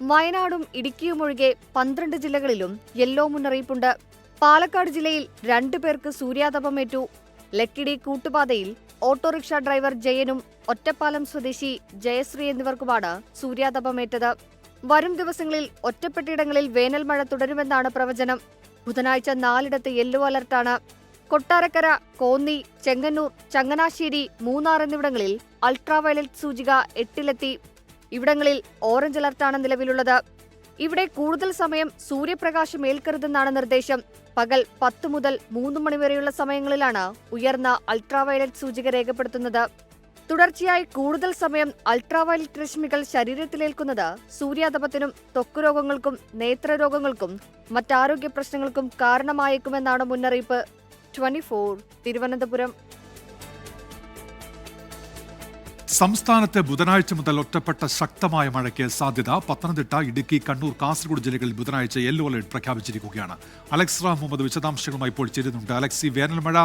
വയനാടും ഇടുക്കിയും ഒഴികെ 12 ജില്ലകളിലും യെല്ലോ മുന്നറിയിപ്പുണ്ട്. പാലക്കാട് ജില്ലയിൽ 2 പേർക്ക് സൂര്യാതപമേറ്റു. ലക്കിടി കൂട്ടുപാതയിൽ ഓട്ടോറിക്ഷ ഡ്രൈവർ ജയനും ഒറ്റപ്പാലം സ്വദേശി ജയശ്രീ എന്നിവർക്കുമാണ് സൂര്യാതപമേറ്റത്. വരും ദിവസങ്ങളിൽ ഒറ്റപ്പെട്ടയിടങ്ങളിൽ വേനൽ മഴ തുടരുമെന്നാണ് പ്രവചനം. ബുധനാഴ്ച 4 യെല്ലോ അലർട്ടാണ്. കൊട്ടാരക്കര, കോന്നി, ചെങ്ങന്നൂർ, ചങ്ങനാശ്ശേരി, മൂന്നാർ എന്നിവിടങ്ങളിൽ അൾട്രാവയലറ്റ് സൂചിക 8-ലെത്തി. ഇവിടങ്ങളിൽ ഓറഞ്ച് അലർട്ടാണ് നിലവിലുള്ളത്. ഇവിടെ കൂടുതൽ സമയം സൂര്യപ്രകാശം ഏൽക്കരുതെന്നാണ് നിർദ്ദേശം. പകൽ 10 മുതൽ 3 മണിവരെയുള്ള സമയങ്ങളിലാണ് ഉയർന്ന അൾട്രാവയലറ്റ് സൂചിക രേഖപ്പെടുത്തുന്നത്. തുടർച്ചയായി കൂടുതൽ സമയം അൾട്രാവയലറ്റ് രശ്മികൾ ശരീരത്തിലേൽക്കുന്നത് സൂര്യാതപത്തിനും ത്വക്ക് നേത്രരോഗങ്ങൾക്കും മറ്റാരോഗ്യ പ്രശ്നങ്ങൾക്കും കാരണമായേക്കുമെന്നാണ് മുന്നറിയിപ്പ്. 24 തിരുവനന്തപുരം. സംസ്ഥാനത്ത് ബുധനാഴ്ച മുതൽ ഒറ്റപ്പെട്ട ശക്തമായ മഴയ്ക്ക് സാധ്യത. പത്തനംതിട്ട, ഇടുക്കി, കണ്ണൂർ, കാസർഗോഡ് ജില്ലകളിൽ ബുധനാഴ്ച യെല്ലോ അലർട്ട് പ്രഖ്യാപിച്ചിരിക്കുകയാണ്. അലക്സ് മുഹമ്മദ് വിശദാംശങ്ങളുമായി ഇപ്പോൾ ചേരുന്നുണ്ട്. അലക്സ്, ഈ വേനൽ മഴ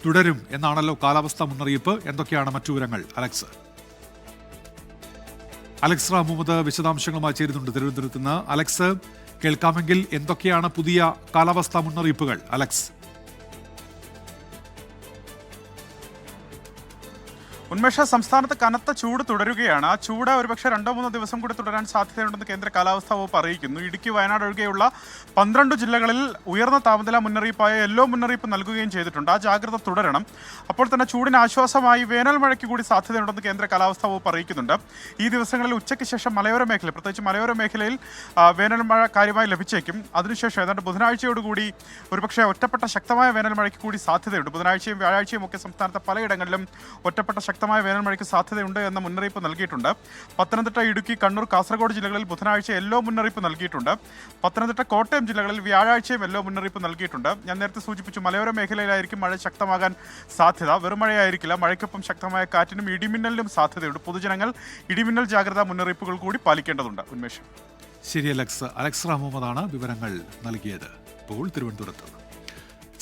തുടരും എന്നാണല്ലോ കാലാവസ്ഥാ മുന്നറിയിപ്പ്. എന്തൊക്കെയാണ് മറ്റു വിവരങ്ങൾ? അലക്സ് മുഹമ്മദ് വിശദാംശങ്ങളുമായി ചേരുന്നുണ്ട് തിരുവനന്തപുരത്ത് നിന്ന്. അലക്സ്, കേൾക്കാമെങ്കിൽ എന്തൊക്കെയാണ് പുതിയ കാലാവസ്ഥാ മുന്നറിയിപ്പുകൾ? അലക്സ്. ഉന്മേഷ, സംസ്ഥാനത്ത് കനത്ത ചൂട് തുടരുകയാണ്. ആ ചൂട് ഒരുപക്ഷെ 2-3 ദിവസം കൂടി തുടരാൻ സാധ്യതയുണ്ടെന്ന് കേന്ദ്ര കാലാവസ്ഥാ വകുപ്പ് അറിയിക്കുന്നു. ഇടുക്കി, വയനാട് ഒഴികെയുള്ള 12 ജില്ലകളിൽ ഉയർന്ന താപനില മുന്നറിയിപ്പായ യെല്ലോ മുന്നറിയിപ്പ് നൽകുകയും ചെയ്തിട്ടുണ്ട്. ആ ജാഗ്രത തുടരണം. അപ്പോൾ തന്നെ ചൂടിന് ആശ്വാസമായി വേനൽ മഴയ്ക്ക് കൂടി സാധ്യതയുണ്ടെന്ന് കേന്ദ്ര കാലാവസ്ഥാ വകുപ്പ് അറിയിക്കുന്നുണ്ട്. ഈ ദിവസങ്ങളിൽ ഉച്ചയ്ക്ക് ശേഷം മലയോര മേഖല, പ്രത്യേകിച്ച് മലയോര മേഖലയിൽ വേനൽ മഴ കാര്യമായി ലഭിച്ചേക്കും. അതിനുശേഷം ഏതാണ്ട് ബുധനാഴ്ചയോടുകൂടി ഒരുപക്ഷെ ഒറ്റപ്പെട്ട ശക്തമായ വേനൽ മഴയ്ക്ക് കൂടി സാധ്യതയുണ്ട്. ബുധനാഴ്ചയും വ്യാഴാഴ്ചയും ഒക്കെ സംസ്ഥാനത്തെ പലയിടങ്ങളിലും ഒറ്റപ്പെട്ട ശക്തമായ വേനൽ മഴയ്ക്ക് സാധ്യതയുണ്ട് എന്ന മുന്നറിയിപ്പ് നൽകിയിട്ടുണ്ട്. പത്തനംതിട്ട, ഇടുക്കി, കണ്ണൂർ, കാസർഗോഡ് ജില്ലകളിൽ ബുധനാഴ്ച യെല്ലോ മുന്നറിയിപ്പ് നൽകിയിട്ടുണ്ട്. പത്തനംതിട്ട, കോട്ടയം ജില്ലകളിൽ വ്യാഴാഴ്ചയും യെല്ലോ മുന്നറിയിപ്പ് നൽകിയിട്ടുണ്ട്. ഞാൻ നേരത്തെ സൂചിപ്പിച്ചു, മലയോര മേഖലയിലായിരിക്കും മഴ ശക്തമാകാൻ സാധ്യത. വെറും മഴയായിരിക്കില്ല, മഴയ്ക്കൊപ്പം ശക്തമായ കാറ്റിനും ഇടിമിന്നലിനും സാധ്യതയുണ്ട്. പൊതുജനങ്ങൾ ഇടിമിന്നൽ ജാഗ്രതാ മുന്നറിയിപ്പുകൾ കൂടി പാലിക്കേണ്ടതുണ്ട്. ഉന്മേഷം. ശരി അലക്സ് മുഹമ്മദാണ് വിവരങ്ങൾ നൽകിയത്. ഇപ്പോൾ തിരുവനന്തപുരത്ത്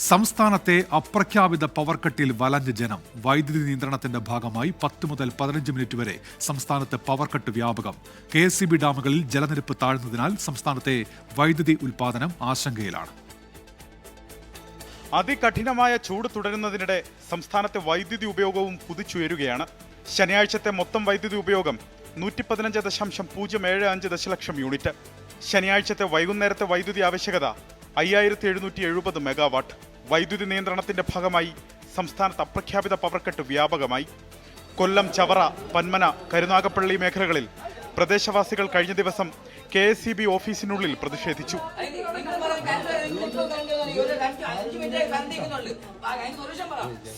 സംസ്ഥാനത്തെ അപ്രഖ്യാപിത പവർ കട്ടിൽ വലഞ്ഞ ജനം. വൈദ്യുതി നിയന്ത്രണത്തിന്റെ ഭാഗമായി 10 മുതൽ 15 മിനിറ്റ് വരെ സംസ്ഥാനത്ത് പവർ കട്ട് വ്യാപകം. KSEB ഡാമുകളിൽ ജലനിരപ്പ് താഴ്ന്നതിനാൽ സംസ്ഥാനത്തെ വൈദ്യുതി ഉൽപാദനം ആശങ്കയിലാണ്. അതികഠിനമായ ചൂട് തുടരുന്നതിനിടെ സംസ്ഥാനത്തെ വൈദ്യുതി ഉപയോഗവും കുതിച്ചുയരുകയാണ്. ശനിയാഴ്ചത്തെ മൊത്തം വൈദ്യുതി ഉപയോഗം 115.075 ദശലക്ഷം യൂണിറ്റ്. ശനിയാഴ്ചത്തെ വൈകുന്നേരത്തെ വൈദ്യുതി ആവശ്യകത 5770 മെഗാവാട്ട്. വൈദ്യുതി നിയന്ത്രണത്തിന്റെ ഭാഗമായി സംസ്ഥാനത്ത് അപ്രഖ്യാപിത പവർ കട്ട് വ്യാപകമായി. കൊല്ലം, ചവറ, പന്മന, കരുനാഗപ്പള്ളി മേഖലകളിൽ പ്രദേശവാസികൾ കഴിഞ്ഞ ദിവസം KSEB ഓഫീസിനുള്ളിൽ പ്രതിഷേധിച്ചു.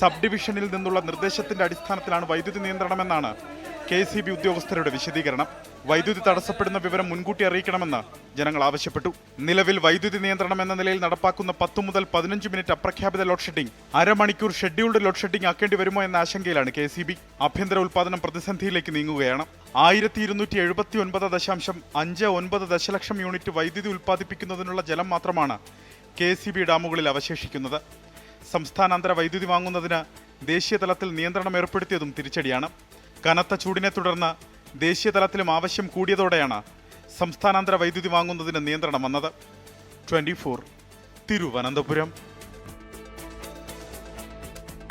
സബ് ഡിവിഷനിൽ നിന്നുള്ള നിർദ്ദേശത്തിന്റെ അടിസ്ഥാനത്തിലാണ് വൈദ്യുതി നിയന്ത്രണമെന്നാണ് KSEB ഉദ്യോഗസ്ഥരുടെ വിശദീകരണം. വൈദ്യുതി തടസ്സപ്പെടുന്ന വിവരം മുൻകൂട്ടി അറിയിക്കണമെന്ന് ജനങ്ങൾ ആവശ്യപ്പെട്ടു. നിലവിൽ വൈദ്യുതി നിയന്ത്രണം എന്ന നിലയിൽ നടപ്പാക്കുന്ന 10 മുതൽ 15 മിനിറ്റ് അപ്രഖ്യാപിത ലോഡ് ഷെഡിംഗ് അരമണിക്കൂർ ഷെഡ്യൂൾഡ് ലോഡ് ഷെഡിംഗ് ആക്കേണ്ടി വരുമോ എന്ന ആശങ്കയിലാണ് KSEB. ആഭ്യന്തര ഉൽപാദനം പ്രതിസന്ധിയിലേക്ക് നീങ്ങുകയാണ്. 1279.59 ദശലക്ഷം യൂണിറ്റ് വൈദ്യുതി ഉൽപ്പാദിപ്പിക്കുന്നതിനുള്ള ജലം മാത്രമാണ് KSEB ഡാമുകളിൽ അവശേഷിക്കുന്നത്. സംസ്ഥാനാന്തര വൈദ്യുതി വാങ്ങുന്നതിന് ദേശീയ തലത്തിൽ നിയന്ത്രണം ഏർപ്പെടുത്തിയതും തിരിച്ചടിയാണ്. കനത്ത ചൂടിനെ തുടർന്ന് ദേശീയ തലത്തിലും ആവശ്യം കൂടിയതോടെയാണ് സംസ്ഥാനാന്തര വൈദ്യുതി വാങ്ങുന്നതിന് നിയന്ത്രണം വന്നത്. 24 തിരുവനന്തപുരം.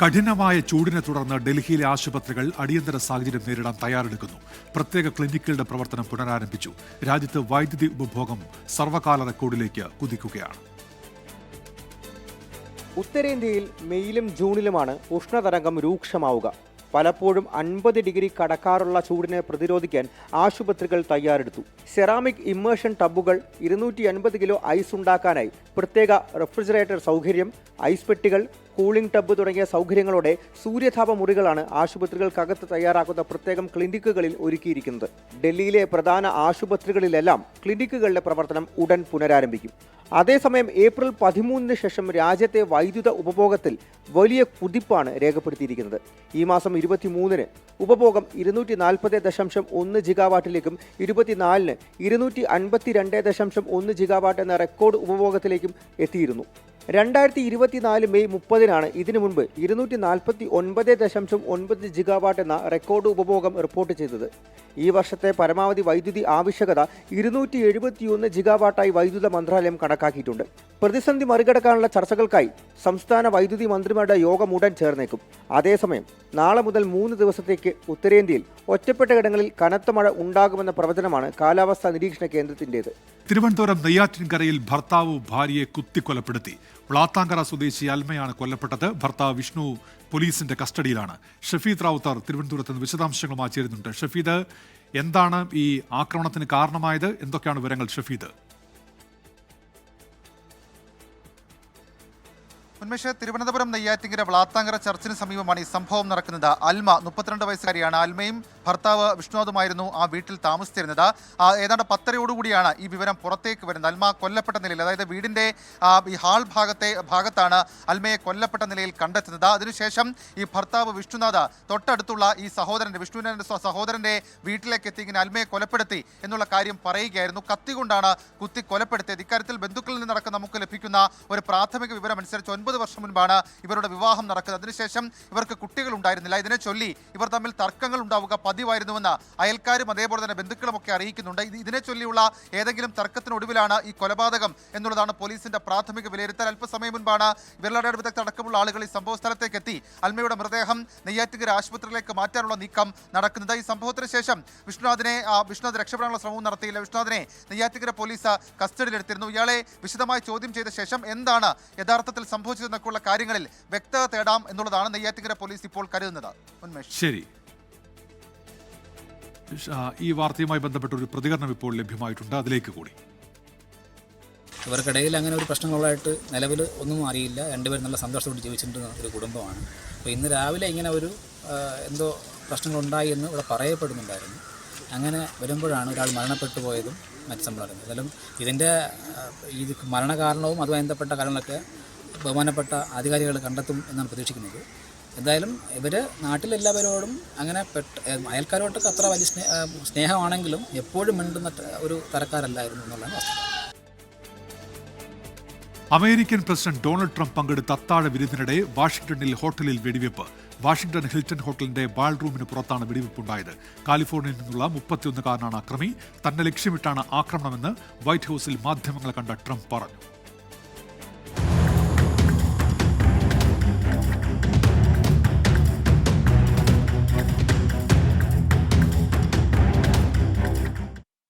കഠിനമായ ചൂടിനെ തുടർന്ന് ഡൽഹിയിലെ ആശുപത്രികൾ അടിയന്തര സാഹചര്യം നേരിടാൻ തയ്യാറെടുക്കുന്നു. പ്രത്യേക ക്ലിനിക്കുകളുടെ പ്രവർത്തനം പുനരാരംഭിച്ചു. രാജ്യത്ത് വൈദ്യുതി ഉപഭോഗം സർവകാല റെക്കോർഡിലേക്ക് കുതിക്കുകയാണ്. ഉത്തരേന്ത്യയിൽ മെയിലും ജൂണിലുമാണ് ഉഷ്ണതരംഗം രൂക്ഷമാവുക. പലപ്പോഴും 50 ഡിഗ്രി കടക്കാറുള്ള ചൂടിനെ പ്രതിരോധിക്കാൻ ആശുപത്രികൾ തയ്യാറെടുത്തു. സെറാമിക് ഇമ്മേഷൻ ടബുകൾ, 250 കിലോ ഐസ് ഉണ്ടാക്കാനായി പ്രത്യേക റെഫ്രിജറേറ്റർ സൗകര്യം, ഐസ് പെട്ടികൾ, കൂളിംഗ് ടബ് തുടങ്ങിയ സൗകര്യങ്ങളോടെ സൂര്യതാപ മുറികളാണ് ആശുപത്രികൾക്കകത്ത് തയ്യാറാക്കുന്ന പ്രത്യേകം ക്ലിനിക്കുകളിൽ ഒരുക്കിയിരിക്കുന്നത്. ഡൽഹിയിലെ പ്രധാന ആശുപത്രികളിലെല്ലാം ക്ലിനിക്കുകളുടെ പ്രവർത്തനം ഉടൻ പുനരാരംഭിക്കും. അതേസമയം ഏപ്രിൽ 13 ശേഷം രാജ്യത്തെ വൈദ്യുത ഉപഭോഗത്തിൽ വലിയ കുതിപ്പാണ് രേഖപ്പെടുത്തിയിരിക്കുന്നത്. ഈ മാസം 23 ഉപഭോഗം 240.1 ജിഗാവാട്ടിലേക്കും 24 252.1 ജിഗാവാട്ട് എന്ന റെക്കോർഡ് ഉപഭോഗത്തിലേക്കും എത്തിയിരുന്നു. 2024 മെയ് 30 ഇതിനു മുൻപ് 249.9 ജിഗാവാട്ട് എന്ന റെക്കോർഡ് ഉപഭോഗം റിപ്പോർട്ട് ചെയ്തത്. ഈ വർഷത്തെ പരമാവധി വൈദ്യുതി ആവശ്യകത 271 ജിഗാവാട്ടായി വൈദ്യുത മന്ത്രാലയം കണക്കാക്കിയിട്ടുണ്ട്. പ്രതിസന്ധി മറികടക്കാനുള്ള ചർച്ചകൾക്കായി സംസ്ഥാന വൈദ്യുതി മന്ത്രിമാരുടെ യോഗം ഉടൻ ചേർന്നേക്കും. അതേസമയം നാളെ മുതൽ 3 ദിവസത്തേക്ക് ഉത്തരേന്ത്യയിൽ ഒറ്റപ്പെട്ട ഇടങ്ങളിൽ കനത്ത മഴ ഉണ്ടാകുമെന്ന പ്രവചനമാണ് കാലാവസ്ഥാ നിരീക്ഷണ കേന്ദ്രത്തിൻ്റേത്. തിരുവനന്തപുരം നെയ്യാറ്റിൻകരയിൽ ഭർത്താവ് ഭാര്യയെ കുത്തിക്കൊലപ്പെടുത്തി. വ്ളാത്താങ്കര സ്വദേശി അൽമയാണ് കൊല്ലപ്പെട്ടത്. ഭർത്താവ് വിഷ്ണു പോലീസിന്റെ കസ്റ്റഡിയിലാണ്. ഷഫീദ് റാവുത്തർ തിരുവനന്തപുരത്ത് നിന്ന് വിശദാംശങ്ങളുമായി ചേരുന്നുണ്ട്. ഷഫീദ്, എന്താണ് ഈ ആക്രമണത്തിന് കാരണമായത്? എന്തൊക്കെയാണ് വിവരങ്ങൾ ഷഫീദ്? ഉന്മേഷ്, തിരുവനന്തപുരം നെയ്യാറ്റിങ്കര വ്ളാത്താങ്കര ചർച്ചിന് സമീപമാണ് ഈ സംഭവം നടക്കുന്നത്. അൽമ 32 വയസ്സുകാരിയാണ്. അൽമയും ഭർത്താവ് വിഷ്ണുവുമായിരുന്നു ആ വീട്ടിൽ താമസിച്ചിരുന്നത്. ഏതാണ്ട് 10:30 ഈ വിവരം പുറത്തേക്ക് വരുന്നത്. അൽമ കൊല്ലപ്പെട്ട നിലയിൽ, അതായത് വീടിന്റെ ഈ ഹാൾ ഭാഗത്താണ് അൽമയെ കൊല്ലപ്പെട്ട നിലയിൽ കണ്ടെത്തുന്നത്. അതിനുശേഷം ഈ ഭർത്താവ് വിഷ്ണുനാഥ് തൊട്ടടുത്തുള്ള ഈ വിഷ്ണുവിന്റെ സഹോദരന്റെ വീട്ടിലേക്ക് എത്തി ഇങ്ങനെ അൽമയെ കൊലപ്പെടുത്തി എന്നുള്ള കാര്യം പറയുകയായിരുന്നു. കത്തി കൊണ്ടാണ് കുത്തി കൊലപ്പെടുത്തിയത്. ഇക്കാര്യത്തിൽ ബന്ധുക്കളിൽ നിന്നടക്കം നമുക്ക് ലഭിക്കുന്ന ഒരു പ്രാഥമിക വിവരം അനുസരിച്ച് 9 വർഷം മുൻപാണ് ഇവരുടെ വിവാഹം നടക്കുന്നത്. അതിനുശേഷം ഇവർക്ക് കുട്ടികൾ ഉണ്ടായിരുന്നില്ല. ഇതിനെ ചൊല്ലി ഇവർ തമ്മിൽ തർക്കങ്ങൾ ഉണ്ടാവുക പതിവായിരുന്നുവെന്ന് അയൽക്കാരും അതേപോലെ തന്നെ ബന്ധുക്കളും ഒക്കെ അറിയിക്കുന്നുണ്ട്. ഇതിനെ ചൊല്ലിയുള്ള ഏതെങ്കിലും തർക്കത്തിനൊടുവിലാണ് ഈ കൊലപാതകം എന്നുള്ളതാണ് പോലീസിന്റെ പ്രാഥമിക വിലയിരുത്തൽ. അല്പസമയം മുൻപാണ് വിരലടയാള വിദഗ്ധർ അടക്കമുള്ള ആളുകൾ ഈ സംഭവ സ്ഥലത്തേക്ക് എത്തി അൽമയുടെ മൃതദേഹം നെയ്യാറ്റിങ്കര ആശുപത്രിയിലേക്ക് മാറ്റാനുള്ള നീക്കം നടക്കുന്നത്. ഈ സംഭവത്തിന് ശേഷം വിഷ്ണുനാഥ് രക്ഷപ്പെടാനുള്ള ശ്രമവും നടത്തിയില്ല. വിഷ്ണുനാഥിനെ നെയ്യാറ്റിങ്കര പോലീസ് കസ്റ്റഡിയിലെടുത്തിരുന്നു. ഇയാളെ വിശദമായി ചോദ്യം ചെയ്ത ശേഷം എന്താണ് യഥാർത്ഥത്തിൽ സംഭവിച്ചതെന്നൊക്കെയുള്ള കാര്യങ്ങളിൽ വ്യക്തത തേടാം എന്നുള്ളതാണ് നെയ്യാറ്റിങ്കര പോലീസ് ഇപ്പോൾ കരുതുന്നത്. ഉന്മേഷ്, ശരി. ഈ വാർത്തയുമായി ബന്ധപ്പെട്ട ഒരു പ്രതികരണം ഇപ്പോൾ ലഭ്യമായിട്ടുണ്ട്, അതിലേക്ക് കൂടി. ഇവർക്കിടയിൽ അങ്ങനെ ഒരു പ്രശ്നങ്ങളായിട്ട് നിലവിൽ ഒന്നും അറിയില്ല. രണ്ടുപേരും നല്ല സന്തോഷത്തോടെ ജീവിച്ചിട്ടുള്ള ഒരു കുടുംബമാണ്. അപ്പോൾ ഇന്ന് രാവിലെ ഇങ്ങനെ ഒരു എന്തോ പ്രശ്നങ്ങളുണ്ടായി എന്ന് ഇവിടെ പറയപ്പെടുന്നുണ്ടായിരുന്നു. അങ്ങനെ വരുമ്പോഴാണ് ഒരാൾ മരണപ്പെട്ടു പോയതും മറ്റു സംഭവം. ഏതായാലും ഇതിൻ്റെ മരണകാരണവും അതുമായി ബന്ധപ്പെട്ട കാര്യങ്ങളൊക്കെ ബഹുമാനപ്പെട്ട അധികാരികൾ കണ്ടെത്തും എന്നാണ് പ്രതീക്ഷിക്കുന്നത്. എന്തായാലും ഇവർ നാട്ടിലെല്ലാവരോടും അങ്ങനെ അയൽക്കാരോട്ടൊക്കെ അത്ര വലിയ സ്നേഹമാണെങ്കിലും എപ്പോഴും മിണ്ടുന്ന ഒരു തരക്കാരല്ലായിരുന്നു എന്നുള്ളതാണ് വസ്തുത. അമേരിക്കൻ പ്രസിഡന്റ് ഡൊണാൾഡ് ട്രംപ് പങ്കെടുത്ത അത്താഴ വിരുന്നിനിടെ വാഷിംഗ്ടണിൽ ഹോട്ടലിൽ വെടിവെപ്പ്. വാഷിംഗ്ടൺ ഹിൽട്ടൺ ഹോട്ടലിന്റെ ബാൾ റൂമിന് പുറത്താണ് വെടിവെപ്പുണ്ടായത്. കാലിഫോർണിയയിൽ നിന്നുള്ള 31-കാരനാണ് അക്രമി. തന്നെ ലക്ഷ്യമിട്ടാണ് ആക്രമണമെന്ന് വൈറ്റ് ഹൌസിൽ മാധ്യമങ്ങളെ കണ്ട ട്രംപ് പറഞ്ഞു.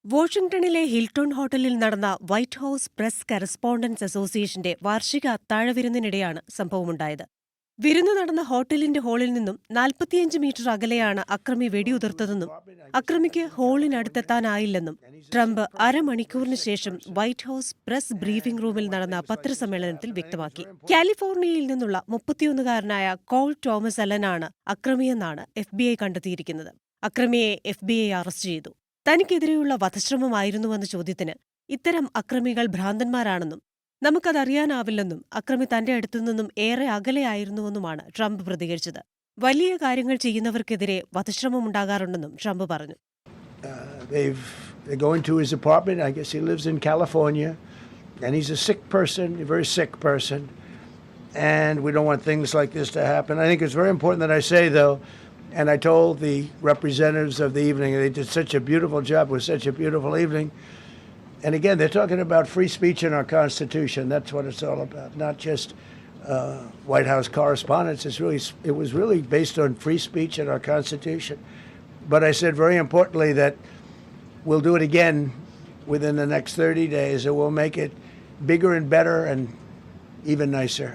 വാഷിംഗ്ടണിലെ ഹിൽട്ടൺ ഹോട്ടലിൽ നടന്ന വൈറ്റ് ഹൌസ് പ്രസ് കറസ്പോണ്ടൻസ് അസോസിയേഷന്റെ വാർഷിക അത്താഴവിരുന്നിനിടെയാണ് സംഭവമുണ്ടായത്. വിരുന്നു നടന്ന ഹോട്ടലിന്റെ ഹാളിൽ നിന്നും 45 മീറ്റർ അകലെയാണ് അക്രമി വെടിയുതിർത്തതെന്നും അക്രമിക്ക് ഹാളിനടുത്തെത്താനായില്ലെന്നും ട്രംപ് അരമണിക്കൂറിന് ശേഷം വൈറ്റ് ഹൌസ് പ്രസ് ബ്രീഫിംഗ് റൂമിൽ നടന്ന പത്രസമ്മേളനത്തിൽ വ്യക്തമാക്കി. കാലിഫോർണിയയിൽ നിന്നുള്ള 31-കാരനായ കോൾ തോമസ് അലനാണ് അക്രമിയെന്നാണ് FBI കണ്ടെത്തിയിരിക്കുന്നത്. അക്രമിയെ FBI അറസ്റ്റ് ചെയ്തു. തനിക്കെതിരെയുള്ള വധശ്രമമായിരുന്നുവെന്ന ചോദ്യത്തിന് ഇത്തരം അക്രമികൾ ഭ്രാന്തന്മാരാണെന്നും നമുക്കതറിയാനാവില്ലെന്നും അക്രമി തന്റെ അടുത്തുനിന്നും ഏറെ അകലെയായിരുന്നുവെന്നുമാണ് ട്രംപ് പ്രതികരിച്ചത്. വലിയ കാര്യങ്ങൾ ചെയ്യുന്നവർക്കെതിരെ വധശ്രമമുണ്ടാകാറുണ്ടെന്നും ട്രംപ് പറഞ്ഞു. They go into his apartment. I guess he lives in California, and he's a sick person, a very sick person, and we don't want things like this to happen. I think it's very important that I say, though, and I told the representatives of the evening, they did such a beautiful job. It was such a beautiful evening. And again, they're talking about free speech in our Constitution. That's what it's all about, not just White House correspondence. It was really based on free speech in our Constitution. But I said very importantly that we'll do it again within the next 30 days, and we'll make it bigger and better and even nicer.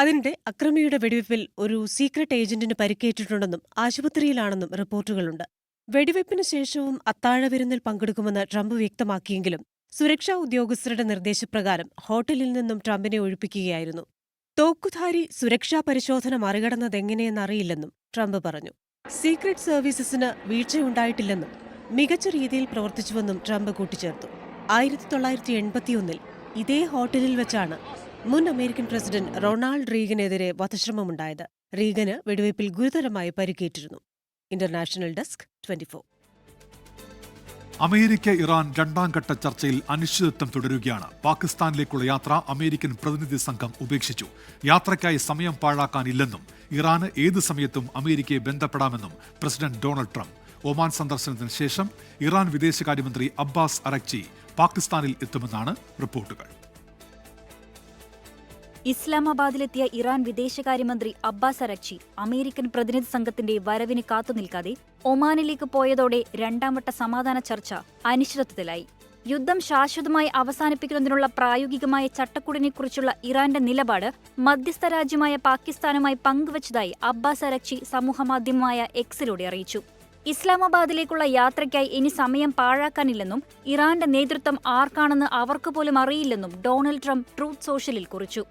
അതിനിടെ അക്രമിയുടെ വെടിവെപ്പിൽ ഒരു secret ഏജന്റിന് പരിക്കേറ്റിട്ടുണ്ടെന്നും ആശുപത്രിയിലാണെന്നും റിപ്പോർട്ടുകളുണ്ട്. വെടിവയ്പ്പിന് ശേഷവും അത്താഴവിരുന്നിൽ പങ്കെടുക്കുമെന്ന് Trump വ്യക്തമാക്കിയെങ്കിലും സുരക്ഷാ ഉദ്യോഗസ്ഥരുടെ നിർദ്ദേശപ്രകാരം ഹോട്ടലിൽ നിന്നും ട്രംപിനെ ഒഴിപ്പിക്കുകയായിരുന്നു. തോക്കുധാരി സുരക്ഷാ പരിശോധന മറികടന്നതെങ്ങനെയെന്നറിയില്ലെന്നും ട്രംപ് പറഞ്ഞു. സീക്രട്ട് സർവീസസിന് വീഴ്ചയുണ്ടായിട്ടില്ലെന്നും മികച്ച രീതിയിൽ പ്രവർത്തിച്ചുവെന്നും ട്രംപ് കൂട്ടിച്ചേർത്തു. 1981 ഇതേ ഹോട്ടലിൽ വെച്ചാണ് മുൻ അമേരിക്കൻ പ്രസിഡന്റ് റൊണാൾഡ് റീഗനെതിരെ വധശ്രമമുണ്ടായത്. റീഗന് വെടിവയ്പിൽ ഗുരുതരമായി പരിക്കേറ്റിരുന്നു. International desk 24. അമേരിക്ക ഇറാൻ രണ്ടാംഘട്ട ചർച്ചയിൽ അനിശ്ചിതത്വം തുടരുകയാണ്. പാകിസ്ഥാനിലേക്കുള്ള യാത്ര അമേരിക്കൻ പ്രതിനിധി സംഘം ഉപേക്ഷിച്ചു. യാത്രയ്ക്കായി സമയം പാഴാക്കാനില്ലെന്നും ഇറാന് ഏത് സമയത്തും അമേരിക്കയെ ബന്ധപ്പെടാമെന്നും പ്രസിഡന്റ് ഡൊണാൾഡ് ട്രംപ്. ഒമാൻ സന്ദർശനത്തിന് ശേഷം ഇറാൻ വിദേശകാര്യമന്ത്രി അബ്ബാസ് അറക്ചി പാകിസ്ഥാനിൽ എത്തുമെന്നാണ് റിപ്പോർട്ടുകൾ. ഇസ്ലാമാബാദിലെത്തിയ ഇറാൻ വിദേശകാര്യമന്ത്രി അബ്ബാസ് അറക്ചി അമേരിക്കൻ പ്രതിനിധി സംഘത്തിന്റെ വരവിന് കാത്തുനിൽക്കാതെ ഒമാനിലേക്ക് പോയതോടെ രണ്ടാംവട്ട സമാധാന ചർച്ച അനിശ്ചിതത്വത്തിലായി. യുദ്ധം ശാശ്വതമായി അവസാനിപ്പിക്കുന്നതിനുള്ള പ്രായോഗികമായ ചട്ടക്കൂടിനെക്കുറിച്ചുള്ള ഇറാന്റെ നിലപാട് മധ്യസ്ഥ രാജ്യമായ പാകിസ്ഥാനുമായി പങ്കുവച്ചതായി അബ്ബാസ് അറക്ചി സമൂഹമാധ്യമമായ എക്സിലൂടെ അറിയിച്ചു. ഇസ്ലാമാബാദിലേക്കുള്ള യാത്രയ്ക്കായി ഇനി സമയം പാഴാക്കാനില്ലെന്നും ഇറാന്റെ നേതൃത്വം ആർക്കാണെന്ന് അവർക്ക് പോലും അറിയില്ലെന്നും ഡൊണാൾഡ് ട്രംപ് ട്രൂത്ത് സോഷ്യലിൽ കുറിച്ചു.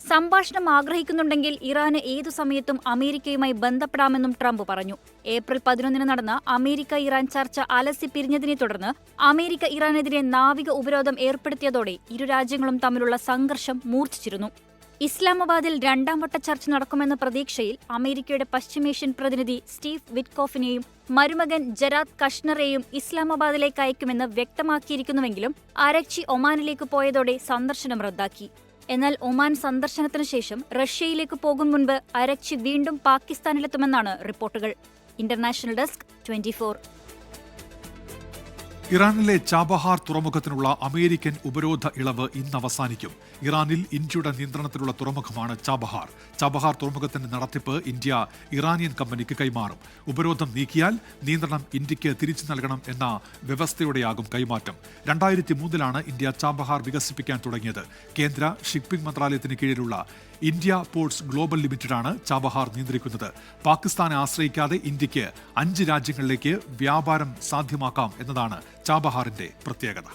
സംഭാഷണം ആഗ്രഹിക്കുന്നുണ്ടെങ്കിൽ ഇറാന് ഏതു സമയത്തും അമേരിക്കയുമായി ബന്ധപ്പെടാമെന്നും ട്രംപ് പറഞ്ഞു. ഏപ്രിൽ 11 നടന്ന അമേരിക്ക ഇറാൻ ചർച്ച അലസി പിരിഞ്ഞതിനെ തുടർന്ന് അമേരിക്ക ഇറാനെതിരെ നാവിക ഉപരോധം ഏർപ്പെടുത്തിയതോടെ ഇരു രാജ്യങ്ങളും തമ്മിലുള്ള സംഘർഷം മൂർച്ഛിച്ചിരുന്നു. ഇസ്ലാമാബാദിൽ രണ്ടാംവട്ട ചർച്ച നടക്കുമെന്ന പ്രതീക്ഷയിൽ അമേരിക്കയുടെ പശ്ചിമേഷ്യൻ പ്രതിനിധി സ്റ്റീവ് വിറ്റ്കോഫിനെയും മരുമകൻ ജറാദ് കഷ്ണറെയും ഇസ്ലാമാബാദിലേക്ക് അയക്കുമെന്ന് വ്യക്തമാക്കിയിരിക്കുന്നുവെങ്കിലും അറക്ചി ഒമാനിലേക്ക് പോയതോടെ സന്ദർശനം റദ്ദാക്കി. എന്നാൽ ഒമാൻ സന്ദർശനത്തിനു ശേഷം റഷ്യയിലേക്ക് പോകും മുൻപ് അറക്ചി വീണ്ടും പാകിസ്ഥാനിലെത്തുമെന്നാണ് റിപ്പോർട്ടുകൾ. International desk 24. ഇറാനിലെ ചാബഹാർ തുറമുഖത്തിനുള്ള അമേരിക്കൻ ഉപരോധ ഇളവ് ഇന്ന് അവസാനിക്കും. ഇറാനിൽ ഇന്ത്യയുടെ നിയന്ത്രണത്തിലുള്ള തുറമുഖമാണ് ചാബഹാർ. ചാബഹാർ തുറമുഖത്തിന്റെ നടത്തിപ്പ് ഇന്ത്യ ഇറാനിയൻ കമ്പനിക്ക് കൈമാറും. ഉപരോധം നീക്കിയാൽ നിയന്ത്രണം ഇന്ത്യക്ക് തിരിച്ചു നൽകണം എന്ന വ്യവസ്ഥയോടെയാകും കൈമാറ്റം. 2003 ഇന്ത്യ ചാബഹാർ വികസിപ്പിക്കാൻ തുടങ്ങിയത്. കേന്ദ്ര ഷിപ്പിംഗ് മന്ത്രാലയത്തിന് കീഴിലുള്ള ഇന്ത്യ പോർട്സ് ഗ്ലോബൽ ലിമിറ്റഡാണ് ചാബഹാർ നിയന്ത്രിക്കുന്നത്. പാകിസ്ഥാനെ ആശ്രയിക്കാതെ ഇന്ത്യക്ക് 5 രാജ്യങ്ങളിലേക്ക് വ്യാപാരം സാധ്യമാക്കാം എന്നതാണ് ചാബഹാറിന്റെ പ്രത്യേകത.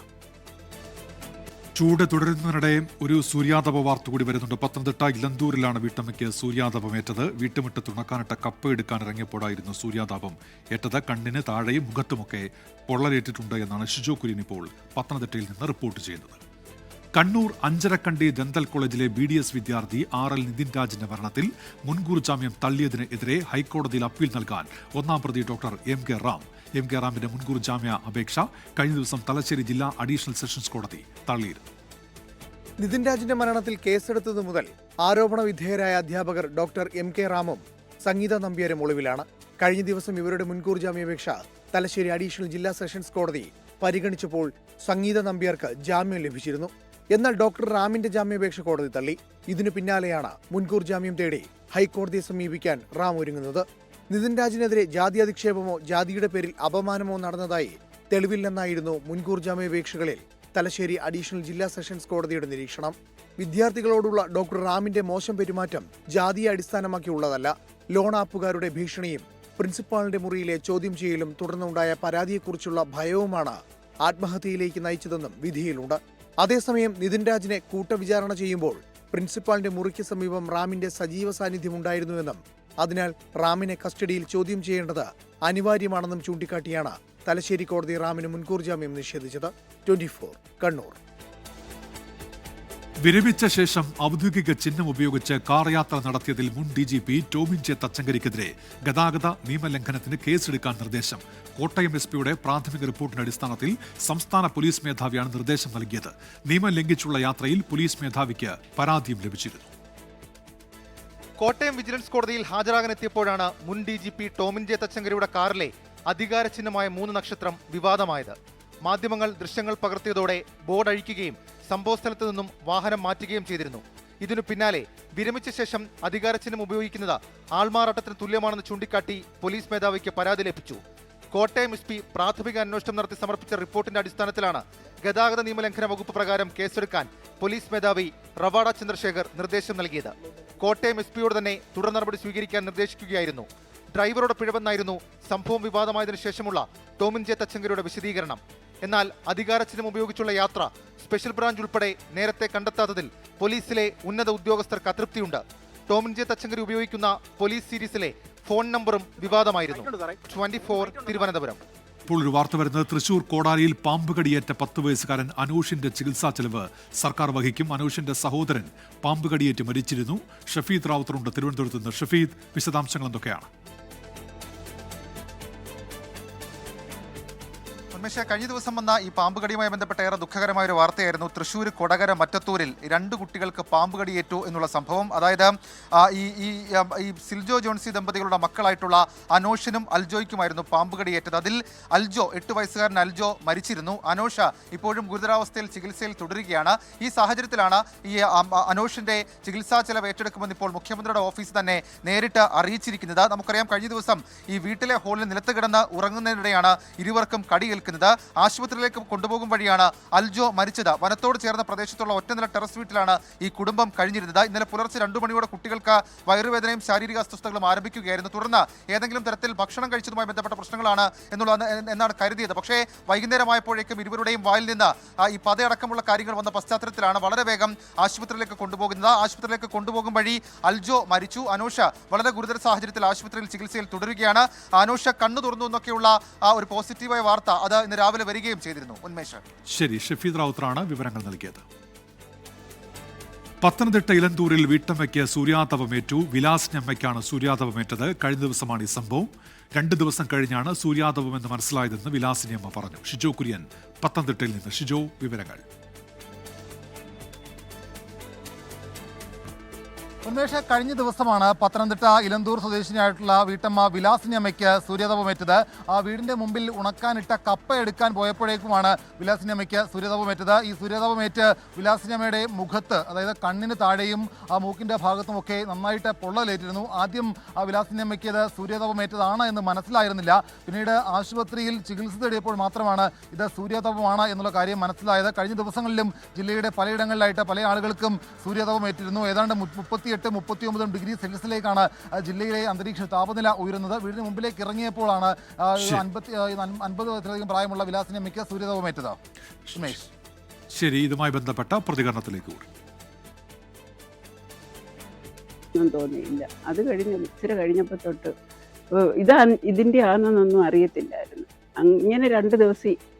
ചൂട് തുടരുന്നതിനിടെ ഒരു സൂര്യാതപ വാർത്ത കൂടി വരുന്നുണ്ട്. പത്തനംതിട്ട ഇലന്തൂരിലാണ് വീട്ടമ്മയ്ക്ക് സൂര്യാതപമേറ്റത്. വീട്ടുമുറ്റത്ത് ഉണക്കാനിട്ട കപ്പ എടുക്കാൻ ഇറങ്ങിയപ്പോഴായിരുന്നു സൂര്യാതാപം ഏറ്റത്. കണ്ണിന് താഴെയും മുഖത്തുമൊക്കെ പൊള്ളലേറ്റിട്ടുണ്ട് എന്നാണ് ഷിജോ കുര്യൻ ഇപ്പോൾ പത്തനംതിട്ടയിൽ നിന്ന് റിപ്പോർട്ട് ചെയ്യുന്നത്. കണ്ണൂർ അഞ്ചരക്കണ്ടി ദന്തൽ കോളേജിലെ BDS വിദ്യാർത്ഥി RL നിതിൻ രാജിന്റെ മരണത്തിൽ മുൻകൂർ ജാമ്യം തള്ളിയതിനെതിരെ ഹൈക്കോടതിയിൽ അപ്പീൽ നൽകാൻ ഒന്നാം പ്രതി ഡോക്ടർ MK റാം. MK റാമിന്റെ മുൻകൂർ ജാമ്യ അപേക്ഷ കഴിഞ്ഞ ദിവസം തലശ്ശേരി ജില്ലാ അഡീഷണൽ സെഷൻസ് കോടതി തള്ളിയിരുന്നു. നിതിൻ രാജിന്റെ മരണത്തിൽ കേസെടുത്തതു മുതൽ ആരോപണ വിധേയരായ അധ്യാപകർ ഡോക്ടർ MK റാമും സംഗീത നമ്പ്യാരും ഒളിവിലാണ്. കഴിഞ്ഞ ദിവസം ഇവരുടെ മുൻകൂർ ജാമ്യാപേക്ഷ തലശ്ശേരി അഡീഷണൽ ജില്ലാ സെഷൻസ് കോടതി പരിഗണിച്ചപ്പോൾ സംഗീത നമ്പ്യാർക്ക് ജാമ്യം ലഭിച്ചിരുന്നു. എന്നാൽ ഡോക്ടർ റാമിന്റെ ജാമ്യാപേക്ഷ കോടതി തള്ളി. ഇതിനു പിന്നാലെയാണ് മുൻകൂർ ജാമ്യം തേടി ഹൈക്കോടതിയെ സമീപിക്കാൻ റാം ഒരുങ്ങുന്നത്. നിതിൻ രാജിനെതിരെ ജാതി അധിക്ഷേപമോ ജാതിയുടെ പേരിൽ അപമാനമോ നടന്നതായി തെളിവില്ലെന്നായിരുന്നു മുൻകൂർ ജാമ്യാപേക്ഷകളിൽ തലശ്ശേരി അഡീഷണൽ ജില്ലാ സെഷൻസ് കോടതിയുടെ നിരീക്ഷണം. വിദ്യാർത്ഥികളോടുള്ള ഡോക്ടർ റാമിന്റെ മോശം പെരുമാറ്റം ജാതിയെ അടിസ്ഥാനമാക്കിയുള്ളതല്ല. ലോൺ ആപ്പുകാരുടെ ഭീഷണിയും പ്രിൻസിപ്പാളിന്റെ മുറിയിലെ ചോദ്യം ചെയ്യലും തുടർന്നുണ്ടായ പരാതിയെക്കുറിച്ചുള്ള ഭയവുമാണ് ആത്മഹത്യയിലേക്ക് നയിച്ചതെന്നും വിധിയിലുണ്ട്. അതേസമയം നിതിൻ രാജിനെ കൂട്ടവിചാരണ ചെയ്യുമ്പോൾ പ്രിൻസിപ്പാളിന്റെ മുറിക്ക് സമീപം റാമിന്റെ സജീവ സാന്നിധ്യമുണ്ടായിരുന്നുവെന്നും അതിനാൽ റാമിനെ കസ്റ്റഡിയിൽ ചോദ്യം ചെയ്യേണ്ടത് അനിവാര്യമാണെന്നും ചൂണ്ടിക്കാട്ടിയാണ് തലശ്ശേരി കോടതി റാമിന് മുൻകൂർ ജാമ്യം നിഷേധിച്ചത്. 24 കണ്ണൂർ. വിരമിച്ച ശേഷം ഔദ്യോഗിക ചിഹ്നം ഉപയോഗിച്ച് കാർ യാത്ര നടത്തിയതിൽ മുൻ DGP ടോമിൻ ജെ തച്ചങ്കരിക്കെതിരെ ഗതാഗത നിയമലംഘനത്തിന് കേസെടുക്കാൻ നിർദ്ദേശം. കോട്ടയം SPയുടെ പ്രാഥമിക റിപ്പോർട്ടിന്റെ അടിസ്ഥാനത്തിൽ സംസ്ഥാന പോലീസ് മേധാവിയാണ് നിർദ്ദേശം നൽകിയത്. നിയമം ലംഘിച്ചുള്ള യാത്രയിൽ പോലീസ് മേധാവിക്ക് പരാതിയും ലഭിച്ചിരുന്നു. കോട്ടയം വിജിലൻസ് കോടതിയിൽ ഹാജരാകാനെത്തിയപ്പോഴാണ് മുൻ DGP ടോമിൻ ജെ തച്ചങ്കരിയുടെ കാറിലെ അധികാര ചിഹ്നമായ 3 നക്ഷത്രം വിവാദമായത്. മാധ്യമങ്ങൾ ദൃശ്യങ്ങൾ പകർത്തിയതോടെ ബോർഡ് അഴിക്കുകയും സംഭവസ്ഥലത്ത് നിന്നും വാഹനം മാറ്റുകയും ചെയ്തിരുന്നു. ഇതിനു പിന്നാലെ വിരമിച്ച ശേഷം അധികാര ചിഹ്നം ഉപയോഗിക്കുന്നത് ആൾമാറാട്ടത്തിന് തുല്യമാണെന്ന് ചൂണ്ടിക്കാട്ടി പോലീസ് മേധാവിക്ക് പരാതി ലഭിച്ചു. കോട്ടയം SP പ്രാഥമിക അന്വേഷണം നടത്തി സമർപ്പിച്ച റിപ്പോർട്ടിന്റെ അടിസ്ഥാനത്തിലാണ് ഗതാഗത നിയമലംഘന വകുപ്പ് പ്രകാരം കേസെടുക്കാൻ പോലീസ് മേധാവി റവാഡ ചന്ദ്രശേഖർ നിർദ്ദേശം നൽകിയത്. കോട്ടയം SPയോട് തന്നെ തുടർ നടപടി സ്വീകരിക്കാൻ നിർദ്ദേശിക്കുകയായിരുന്നു. ഡ്രൈവറുടെ പിഴവെന്നായിരുന്നു സംഭവം വിവാദമായതിനു ശേഷമുള്ള ടോമിൻ ജെ തച്ചങ്കരിയുടെ വിശദീകരണം. എന്നാൽ അധികാരച്ചിഹ്നം ഉപയോഗിച്ചുള്ള യാത്ര സ്പെഷ്യൽ ബ്രാഞ്ച് ഉൾപ്പെടെ നേരത്തെ കണ്ടെത്താത്തതിൽ പോലീസിലെ ഉന്നത ഉദ്യോഗസ്ഥർക്ക് അതൃപ്തിയുണ്ട്. ടോമിൻ ജെ തച്ചങ്കരി ഉപയോഗിക്കുന്ന പോലീസ് സീരീസിലെ ഫോൺ നമ്പറും വിവാദമായിരുന്നു. 24 തിരുവനന്തപുരം. ഇപ്പോൾ ഒരു വാർത്ത വരുന്നത് തൃശൂർ കോടാലിയിൽ പാമ്പ് കടിയേറ്റ 10 വയസ്സുകാരൻ അനൂഷിന്റെ ചികിത്സാ ചെലവ് സർക്കാർ വഹിക്കും. അനൂഷിന്റെ സഹോദരൻ പാമ്പ് കടിയേറ്റ് മരിച്ചിരുന്നു. ഷഫീദ് റാവുത്തറുണ്ട് തിരുവനന്തപുരത്ത് നിന്ന്. ഷഫീദ്, വിശദാംശങ്ങൾ എന്തൊക്കെയാണ്? കഴിഞ്ഞ ദിവസം വന്ന ഈ പാമ്പ് കടിയുമായി ബന്ധപ്പെട്ട ഏറെ ദുഃഖകരമായ ഒരു വാർത്തയായിരുന്നു. തൃശ്ശൂർ കൊടകര മറ്റത്തൂരിൽ 2 കുട്ടികൾക്ക് പാമ്പ് കടിയേറ്റു എന്നുള്ള സംഭവം. അതായത് ഈ സിൽജോ ജോൺസി ദമ്പതികളുടെ മക്കളായിട്ടുള്ള അനോഷിനും അൽജോയ്ക്കുമായിരുന്നു പാമ്പ് കടിയേറ്റത്. അതിൽ അൽജോ 8 വയസ്സുകാരൻ അൽജോ മരിച്ചിരുന്നു. അനോഷ ഇപ്പോഴും ഗുരുതരാവസ്ഥയിൽ ചികിത്സയിൽ തുടരുകയാണ്. ഈ സാഹചര്യത്തിലാണ് ഈ അനോഷിന്റെ ചികിത്സാ ചെലവ് ഏറ്റെടുക്കുമെന്ന് ഇപ്പോൾ മുഖ്യമന്ത്രിയുടെ ഓഫീസ് തന്നെ നേരിട്ട് അറിയിച്ചിരിക്കുന്നത്. നമുക്കറിയാം, കഴിഞ്ഞ ദിവസം ഈ വീട്ടിലെ ഹോളിൽ നിലത്ത് കിടന്ന് ഉറങ്ങുന്നതിനിടെയാണ് ഇരുവർക്കും കടിയേൽക്കുന്നത്. ആശുപത്രിയിലേക്ക് കൊണ്ടുപോകും വഴിയാണ് അൽജോ മരിച്ചത്. വനത്തോട് ചേർന്ന പ്രദേശത്തുള്ള ഒറ്റനില ടെറസ് വീട്ടിലാണ് ഈ കുടുംബം കഴിഞ്ഞിരുന്നത്. ഇന്നലെ പുലർച്ചെ 2 മണിയോടെ കുട്ടികൾക്ക് വയറുവേദനയും ശാരീരിക അസ്വസ്ഥതകളും ആരംഭിക്കുകയായിരുന്നു. തുടർന്ന് ഏതെങ്കിലും തരത്തിൽ ഭക്ഷണം കഴിച്ചതുമായി ബന്ധപ്പെട്ട പ്രശ്നങ്ങളാണ് എന്നാണ് കരുതിയത്. പക്ഷേ വൈകുന്നേരമായപ്പോഴേക്കും ഇരുവരുടെയും വായിൽ നിന്ന് ഈ പതയടക്കമുള്ള കാര്യങ്ങൾ വന്ന പശ്ചാത്തലത്തിലാണ് വളരെ വേഗം ആശുപത്രിയിലേക്ക് കൊണ്ടുപോകുന്നത്. ആശുപത്രിയിലേക്ക് കൊണ്ടുപോകും വഴി അൽജോ മരിച്ചു. അനൂഷ വളരെ ഗുരുതര സാഹചര്യത്തിൽ ആശുപത്രിയിൽ ചികിത്സയിൽ തുടരുകയാണ്. അനൂഷ കണ്ണു തുറന്നു എന്നൊക്കെയുള്ള ഒരു പോസിറ്റീവായ വാർത്ത അത് ഇന്ന് രാവിലെ വരികയും ചെയ്തിരുന്നു. ഉന്മേഷ്. ശരി, ഷഫീദ് റാവുത്തറാണ് വിവരങ്ങൾ നൽകിയത്. പത്തനംതിട്ട ഇലന്തൂരിൽ വീട്ടമ്മയ്ക്ക് സൂര്യാതപമേറ്റു. വിലാസിനിയമ്മയ്ക്കാണ് സൂര്യാതപമേറ്റത്. കഴിഞ്ഞ ദിവസമാണ് ഈ സംഭവം. 2 ദിവസം കഴിഞ്ഞാണ് സൂര്യാതപമെന്ന് മനസ്സിലായതെന്ന് വിലാസിനിയമ്മ പറഞ്ഞു. ഷിജോ കുര്യൻ പത്തനംതിട്ടയിൽ നിന്ന്. ഷിജോ, വിവരങ്ങൾ. ഉന്മേഷ, കഴിഞ്ഞ ദിവസമാണ് പത്തനംതിട്ട ഇലന്തൂർ സ്വദേശിനിയായിട്ടുള്ള വീട്ടമ്മ വിലാസിനിയമ്മയ്ക്ക് സൂര്യാതപമേറ്റത്. ആ വീടിന്റെ മുമ്പിൽ ഉണക്കാനിട്ട കപ്പ എടുക്കാൻ പോയപ്പോഴേക്കുമാണ് വിലാസിനിയമ്മയ്ക്ക് സൂര്യാതപമേറ്റത്. ഈ സൂര്യാതപമേറ്റ് വിലാസിനിയമ്മയുടെ മുഖത്ത്, അതായത് കണ്ണിന് താഴെയും ആ മൂക്കിന്റെ ഭാഗത്തുമൊക്കെ നന്നായിട്ട് പൊള്ളലേറ്റിരുന്നു. ആദ്യം ആ വിലാസിനിയമ്മയ്ക്ക് ഇത് സൂര്യാതപമേറ്റതാണ് എന്ന് മനസ്സിലായിരുന്നില്ല. പിന്നീട് ആശുപത്രിയിൽ ചികിത്സ തേടിയപ്പോൾ മാത്രമാണ് ഇത് സൂര്യാതപമാണ് എന്നുള്ള കാര്യം മനസ്സിലായത്. കഴിഞ്ഞ ദിവസങ്ങളിലും ജില്ലയുടെ പലയിടങ്ങളിലായിട്ട് പല ആളുകൾക്കും സൂര്യാതപമേറ്റിരുന്നു. ഏതാണ്ട് 38-39 ഡിഗ്രി സെൽഷ്യസിലേക്കാണ് ജില്ലയിലെ അന്തരീക്ഷ താപനില ഉയരുന്നത്. വീടിന് മുമ്പിലേക്ക് ഇറങ്ങിയപ്പോഴാണ് 50 വയസ്സിലധികം പ്രായമുള്ള വിലാസിനിയമ്മയ്ക്ക് സൂര്യാതപമേറ്റത്. സുമേഷ്. ശരി, ഇതുമായി ബന്ധപ്പെട്ട പ്രതികരണത്തിലേക്ക് കൂടി. തോന്നിയില്ല. അത് ഇച്ചിരി കഴിഞ്ഞപ്പോൾ തൊട്ട് ഇതിന്റെ ആണെന്നൊന്നും അറിയത്തില്ലായിരുന്നു. അങ്ങനെ 2 ദിവസം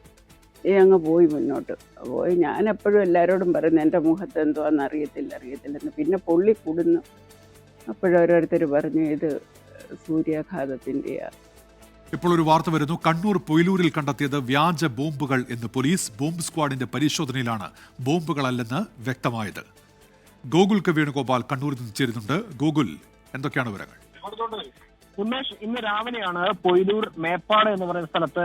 അങ്ങ് പോയി മുന്നോട്ട് പോയി. ഞാൻ എപ്പോഴും എല്ലാവരോടും പറയുന്നു എൻ്റെ മുഖത്ത് എന്തോന്ന് അറിയത്തില്ലെന്ന്. പിന്നെ പൊള്ളി കൂടുന്നു. അപ്പോഴോരോരുത്തർ പറഞ്ഞു ഇത് സൂര്യാഘാതത്തിൻ്റെയാണ്. ഇപ്പോൾ ഒരു വാർത്ത വരുന്നു. കണ്ണൂർ പൊയിലൂരിൽ കണ്ടെത്തിയത് വ്യാജ ബോംബുകൾ എന്ന് പോലീസ്. ബോംബ് സ്ക്വാഡിന്റെ പരിശോധനയിലാണ് ബോംബുകളല്ലെന്ന് വ്യക്തമായത്. ഗോകുൽ കെ വേണുഗോപാൽ കണ്ണൂരിൽ നിന്ന് ചേരുന്നുണ്ട്. ഗോകുൽ, എന്തൊക്കെയാണ് വിവരങ്ങൾ? ഉന്മേഷ്, ഇന്ന് രാവിലെയാണ് പൊയിലൂർ മേപ്പാട് എന്ന് പറയുന്ന സ്ഥലത്ത്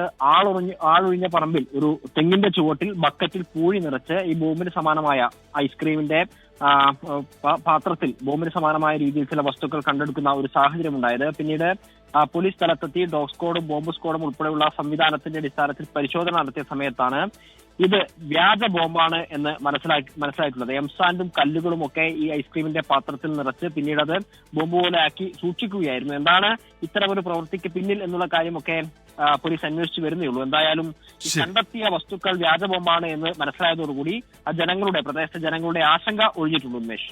ആളൊഴിഞ്ഞ പറമ്പിൽ ഒരു തെങ്ങിന്റെ ചുവട്ടിൽ ബക്കറ്റിൽ പൂഴി നിറച്ച് ഈ ബോംബിന് സമാനമായ ഐസ്ക്രീമിന്റെ പാത്രത്തിൽ ബോംബിന് സമാനമായ രീതിയിൽ ചില വസ്തുക്കൾ കണ്ടെടുക്കുന്ന ഒരു സാഹചര്യം ഉണ്ടായത്. പിന്നീട് പോലീസ് സ്ഥലത്തെത്തി ഡോഗ് സ്ക്വാഡും ബോംബ് സ്ക്വാഡും ഉൾപ്പെടെയുള്ള സംവിധാനത്തിന്റെ അടിസ്ഥാനത്തിൽ പരിശോധന നടത്തിയ സമയത്താണ് ഇത് വ്യാജ ബോംബാണ് എന്ന് മനസ്സിലായിട്ടുള്ളത്. എംസാൻഡും കല്ലുകളും ഒക്കെ ഈ ഐസ്ക്രീമിന്റെ പാത്രത്തിൽ നിറച്ച് പിന്നീട് അത് ബോംബ് പോലെ ആക്കി സൂക്ഷിക്കുകയായിരുന്നു. എന്താണ് ഇത്തരമൊരു പ്രവൃത്തിക്ക് പിന്നിൽ എന്നുള്ള കാര്യമൊക്കെ പോലീസ് അന്വേഷിച്ചു വരുന്നേ ഉള്ളൂ. എന്തായാലും ഈ കണ്ടെത്തിയ വസ്തുക്കൾ വ്യാജ ബോംബാണ് എന്ന് മനസ്സിലായതോടുകൂടി പ്രദേശത്തെ ജനങ്ങളുടെ ആശങ്ക ഒഴിഞ്ഞിട്ടുണ്ട്. ഉന്മേഷ്.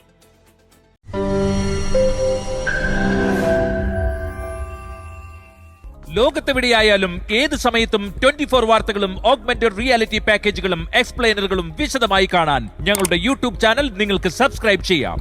ലോകത്തെവിടെയായാലും ഏത് സമയത്തും 24 വാർത്തകളും ഓഗ്മെന്റഡ് റിയാലിറ്റി പാക്കേജുകളും എക്സ്പ്ലെയിനറുകളും വിശദമായി കാണാൻ ഞങ്ങളുടെ യൂട്യൂബ് ചാനൽ നിങ്ങൾക്ക് സബ്സ്ക്രൈബ് ചെയ്യാം.